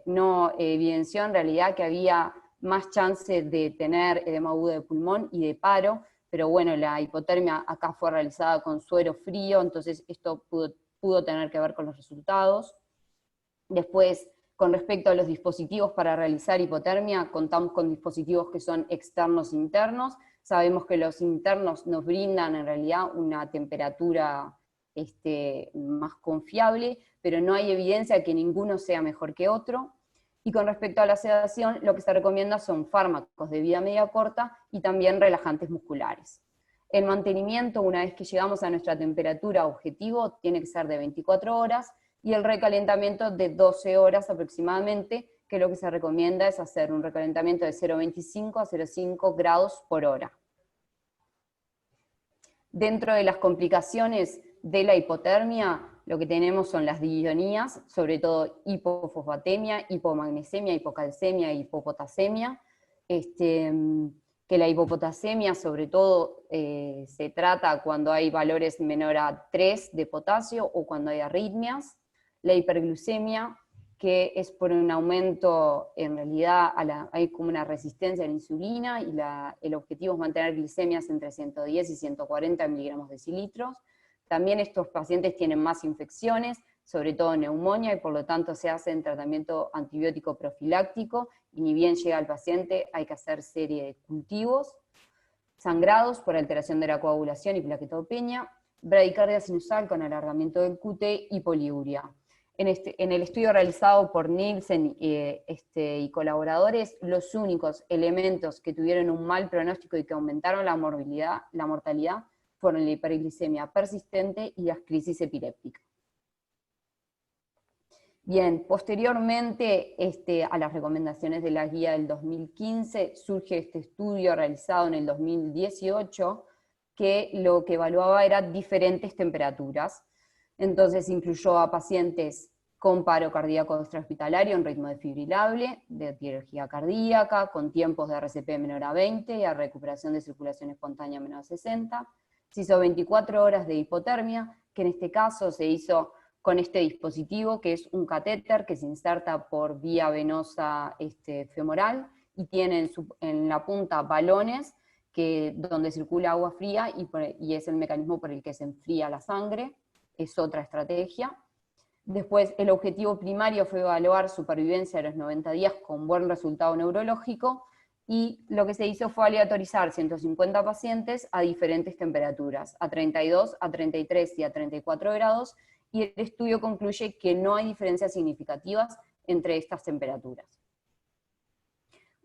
no evidenció en realidad que había más chance de tener edema agudo de pulmón y de paro, pero bueno, la hipotermia acá fue realizada con suero frío, entonces esto pudo tener que ver con los resultados. Después, con respecto a los dispositivos para realizar hipotermia, contamos con dispositivos que son externos e internos. Sabemos que los internos nos brindan en realidad una temperatura más confiable, pero no hay evidencia que ninguno sea mejor que otro. Y con respecto a la sedación, lo que se recomienda son fármacos de vida media corta y también relajantes musculares. El mantenimiento, una vez que llegamos a nuestra temperatura objetivo, tiene que ser de 24 horas, y el recalentamiento de 12 horas aproximadamente, que lo que se recomienda es hacer un recalentamiento de 0,25 a 0,5 grados por hora. Dentro de las complicaciones de la hipotermia, lo que tenemos son las disionías, sobre todo hipofosfatemia, hipomagnesemia, hipocalcemia y hipopotasemia. Que la hipopotasemia sobre todo se trata cuando hay valores menor a 3 de potasio o cuando hay arritmias. La hiperglucemia, que es por un aumento, en realidad hay como una resistencia a la insulina, y el objetivo es mantener glicemias entre 110 y 140 miligramos decilitros. También estos pacientes tienen más infecciones, sobre todo neumonía, y por lo tanto se hace en tratamiento antibiótico profiláctico, y ni bien llega al paciente hay que hacer serie de cultivos. Sangrados por alteración de la coagulación y plaquetopenia. bradicardia sinusal con alargamiento del QT y poliuria. En el estudio realizado por Nielsen y colaboradores, los únicos elementos que tuvieron un mal pronóstico y que aumentaron la mortalidad fueron la hiperglicemia persistente y las crisis epilépticas. Bien, posteriormente a las recomendaciones de la guía del 2015, surge este estudio realizado en el 2018, que lo que evaluaba era diferentes temperaturas. Entonces incluyó a pacientes con paro cardíaco extrahospitalario en ritmo desfibrilable, de etiología cardíaca, con tiempos de RCP menor a 20 y a recuperación de circulación espontánea menor a 60. Se hizo 24 horas de hipotermia, que en este caso se hizo con este dispositivo, que es un catéter que se inserta por vía venosa femoral, y tiene en la punta balones donde circula agua fría, y es el mecanismo por el que se enfría la sangre. Es otra estrategia. Después, el objetivo primario fue evaluar supervivencia a los 90 días con buen resultado neurológico, y lo que se hizo fue aleatorizar 150 pacientes a diferentes temperaturas, a 32, a 33 y a 34 grados, y el estudio concluye que no hay diferencias significativas entre estas temperaturas.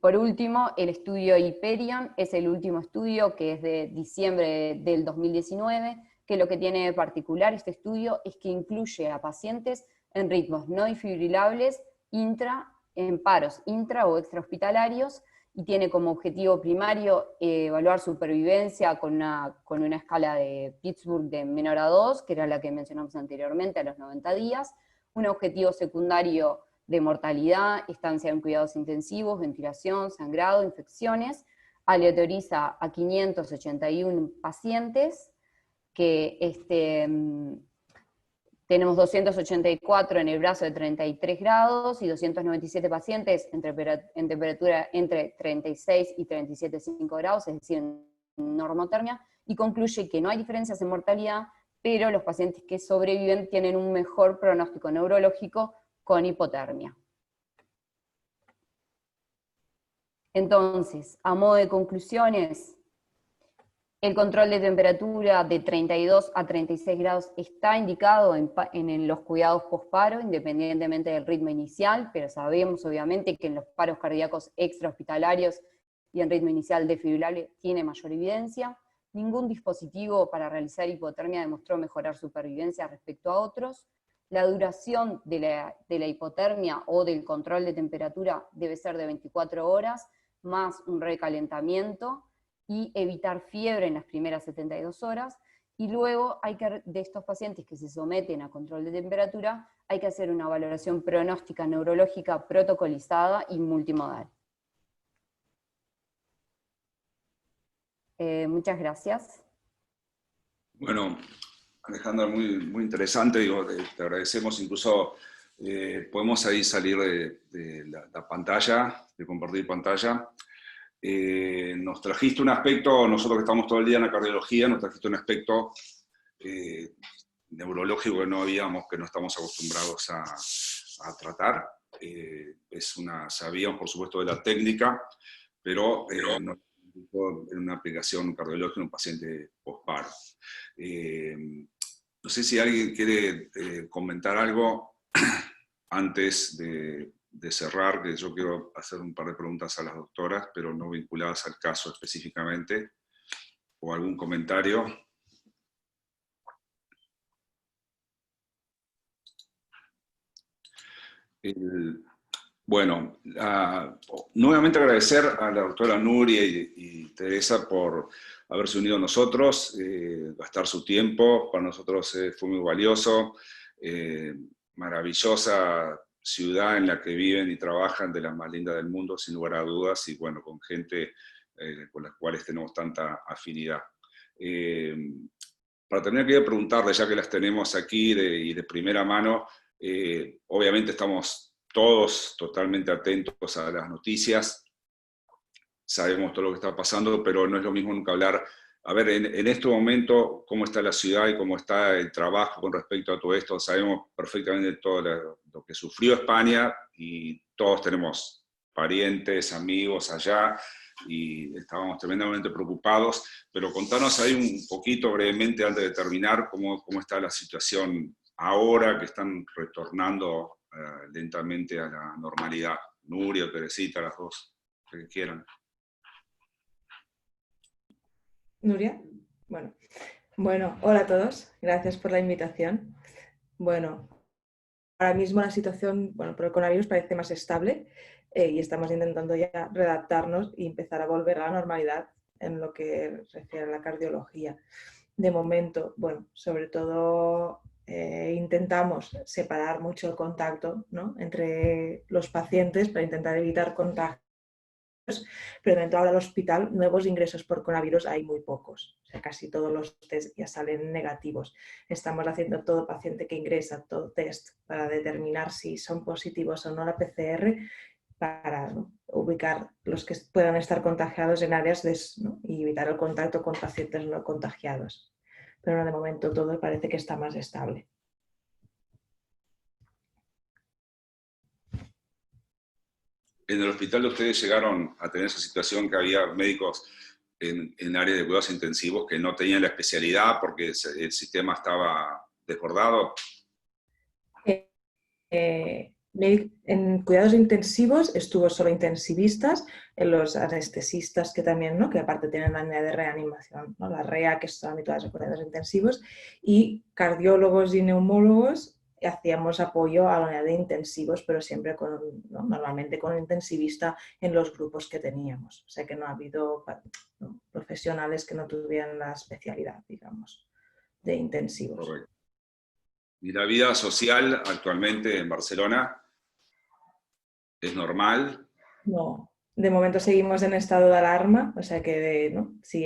Por último, el estudio Hyperion es el último estudio, que es de diciembre del 2019, que lo que tiene de particular este estudio es que incluye a pacientes en ritmos no desfibrilables, en paros intra o extrahospitalarios, y tiene como objetivo primario evaluar supervivencia con una escala de Pittsburgh de menor a 2, que era la que mencionamos anteriormente, a los 90 días, un objetivo secundario de mortalidad, estancia en cuidados intensivos, ventilación, sangrado, infecciones, aleatoriza a 581 pacientes, que tenemos 284 en el brazo de 33 grados y 297 pacientes en temperatura entre 36 y 37,5 grados, es decir, en normotermia, y concluye que no hay diferencias en mortalidad, pero los pacientes que sobreviven tienen un mejor pronóstico neurológico con hipotermia. Entonces, a modo de conclusiones, el control de temperatura de 32 a 36 grados está indicado en los cuidados posparo, independientemente del ritmo inicial, pero sabemos obviamente que en los paros cardíacos extrahospitalarios y en ritmo inicial desfibrilable tiene mayor evidencia. Ningún dispositivo para realizar hipotermia demostró mejorar supervivencia respecto a otros. La duración de la hipotermia o del control de temperatura debe ser de 24 horas, más un recalentamiento, y evitar fiebre en las primeras 72 horas, y luego de estos pacientes que se someten a control de temperatura, hay que hacer una valoración pronóstica neurológica protocolizada y multimodal. Muchas gracias. Bueno, Alejandra, muy interesante, te agradecemos, incluso podemos ahí salir de la pantalla, de compartir pantalla. Nos trajiste un aspecto, nosotros que estamos todo el día en la cardiología, nos trajiste un aspecto neurológico que no estamos acostumbrados a tratar. Sabíamos por supuesto de la técnica, pero no en una aplicación cardiológica en un paciente posparo. No sé si alguien quiere comentar algo antes de cerrar, que yo quiero hacer un par de preguntas a las doctoras, pero no vinculadas al caso específicamente, o algún comentario. Bueno, nuevamente agradecer a la doctora Nuria y Teresa por haberse unido a nosotros, gastar su tiempo, para nosotros fue muy valioso, maravillosa ciudad en la que viven y trabajan, de las más lindas del mundo, sin lugar a dudas, y bueno, con gente con las cuales tenemos tanta afinidad. Para terminar, quería preguntarles, ya que las tenemos aquí y de primera mano, obviamente estamos todos totalmente atentos a las noticias, sabemos todo lo que está pasando, pero no es lo mismo nunca hablar. A ver, en este momento, cómo está la ciudad y cómo está el trabajo con respecto a todo esto. Sabemos perfectamente todo lo que sufrió España, y todos tenemos parientes, amigos allá. y estábamos tremendamente preocupados, pero contanos ahí un poquito brevemente antes de terminar cómo está la situación ahora que están retornando lentamente a la normalidad. Nuria, Teresita, las dos, que quieran. Nuria, bueno, hola a todos, gracias por la invitación. Bueno, ahora mismo la situación, por el coronavirus parece más estable y estamos intentando ya redactarnos y empezar a volver a la normalidad en lo que refiere a la cardiología. De momento, sobre todo intentamos separar mucho el contacto, ¿no?, entre los pacientes para intentar evitar contagios, pero dentro ahora del hospital nuevos ingresos por coronavirus hay muy pocos, o sea, casi todos los test ya salen negativos. Estamos haciendo todo paciente que ingresa, todo test para determinar si son positivos o no la PCR, para ubicar los que puedan estar contagiados en áreas y evitar el contacto con pacientes no contagiados. Pero de momento todo parece que está más estable. En el hospital ustedes llegaron a tener esa situación que había médicos en áreas de cuidados intensivos que no tenían la especialidad porque el sistema estaba desbordado. En cuidados intensivos estuvo solo intensivistas, en los anestesistas que también, ¿no?, que aparte tienen la línea de reanimación, ¿no?, la REA, que están habituadas a cuidados intensivos, y cardiólogos y neumólogos hacíamos apoyo a la unidad de intensivos, pero siempre normalmente con un intensivista en los grupos que teníamos. O sea que no ha habido profesionales que no tuvieran la especialidad, digamos, de intensivos. Correcto. ¿Y la vida social actualmente en Barcelona es normal? No, de momento seguimos en estado de alarma, o sea que si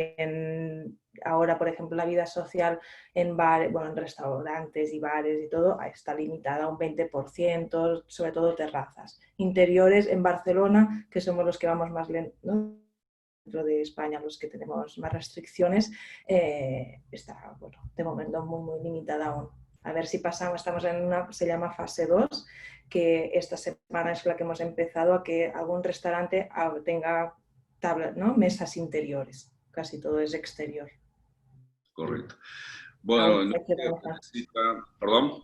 ahora, por ejemplo, la vida social en bares, en restaurantes y bares y todo está limitada a un 20%, sobre todo terrazas. Interiores en Barcelona, que somos los que vamos más lento, ¿no?, dentro de España, los que tenemos más restricciones, está de momento muy, muy limitada aún. A ver si pasamos, estamos en una, se llama fase 2, que esta semana es la que hemos empezado a que algún restaurante tenga tablas, ¿no?, mesas interiores, casi todo es exterior. Correcto. Bueno, ¿perdón?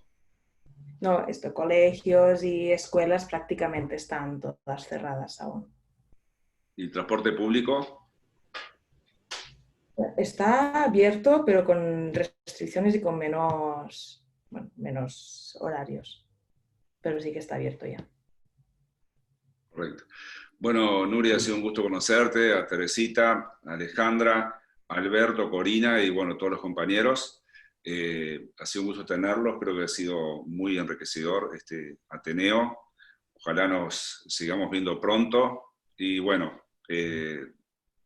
No, colegios y escuelas prácticamente están todas cerradas aún. ¿Y el transporte público? Está abierto, pero con restricciones y con menos horarios. Pero sí que está abierto ya. Correcto. Bueno, Nuria, ha sido un gusto conocerte, a Teresita, a Alejandra, a Alberto, Corina y bueno, todos los compañeros. Ha sido un gusto tenerlos, creo que ha sido muy enriquecedor este Ateneo. Ojalá nos sigamos viendo pronto y bueno,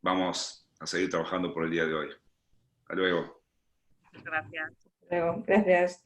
vamos a seguir trabajando por el día de hoy. Hasta luego. Gracias. Hasta luego. Gracias.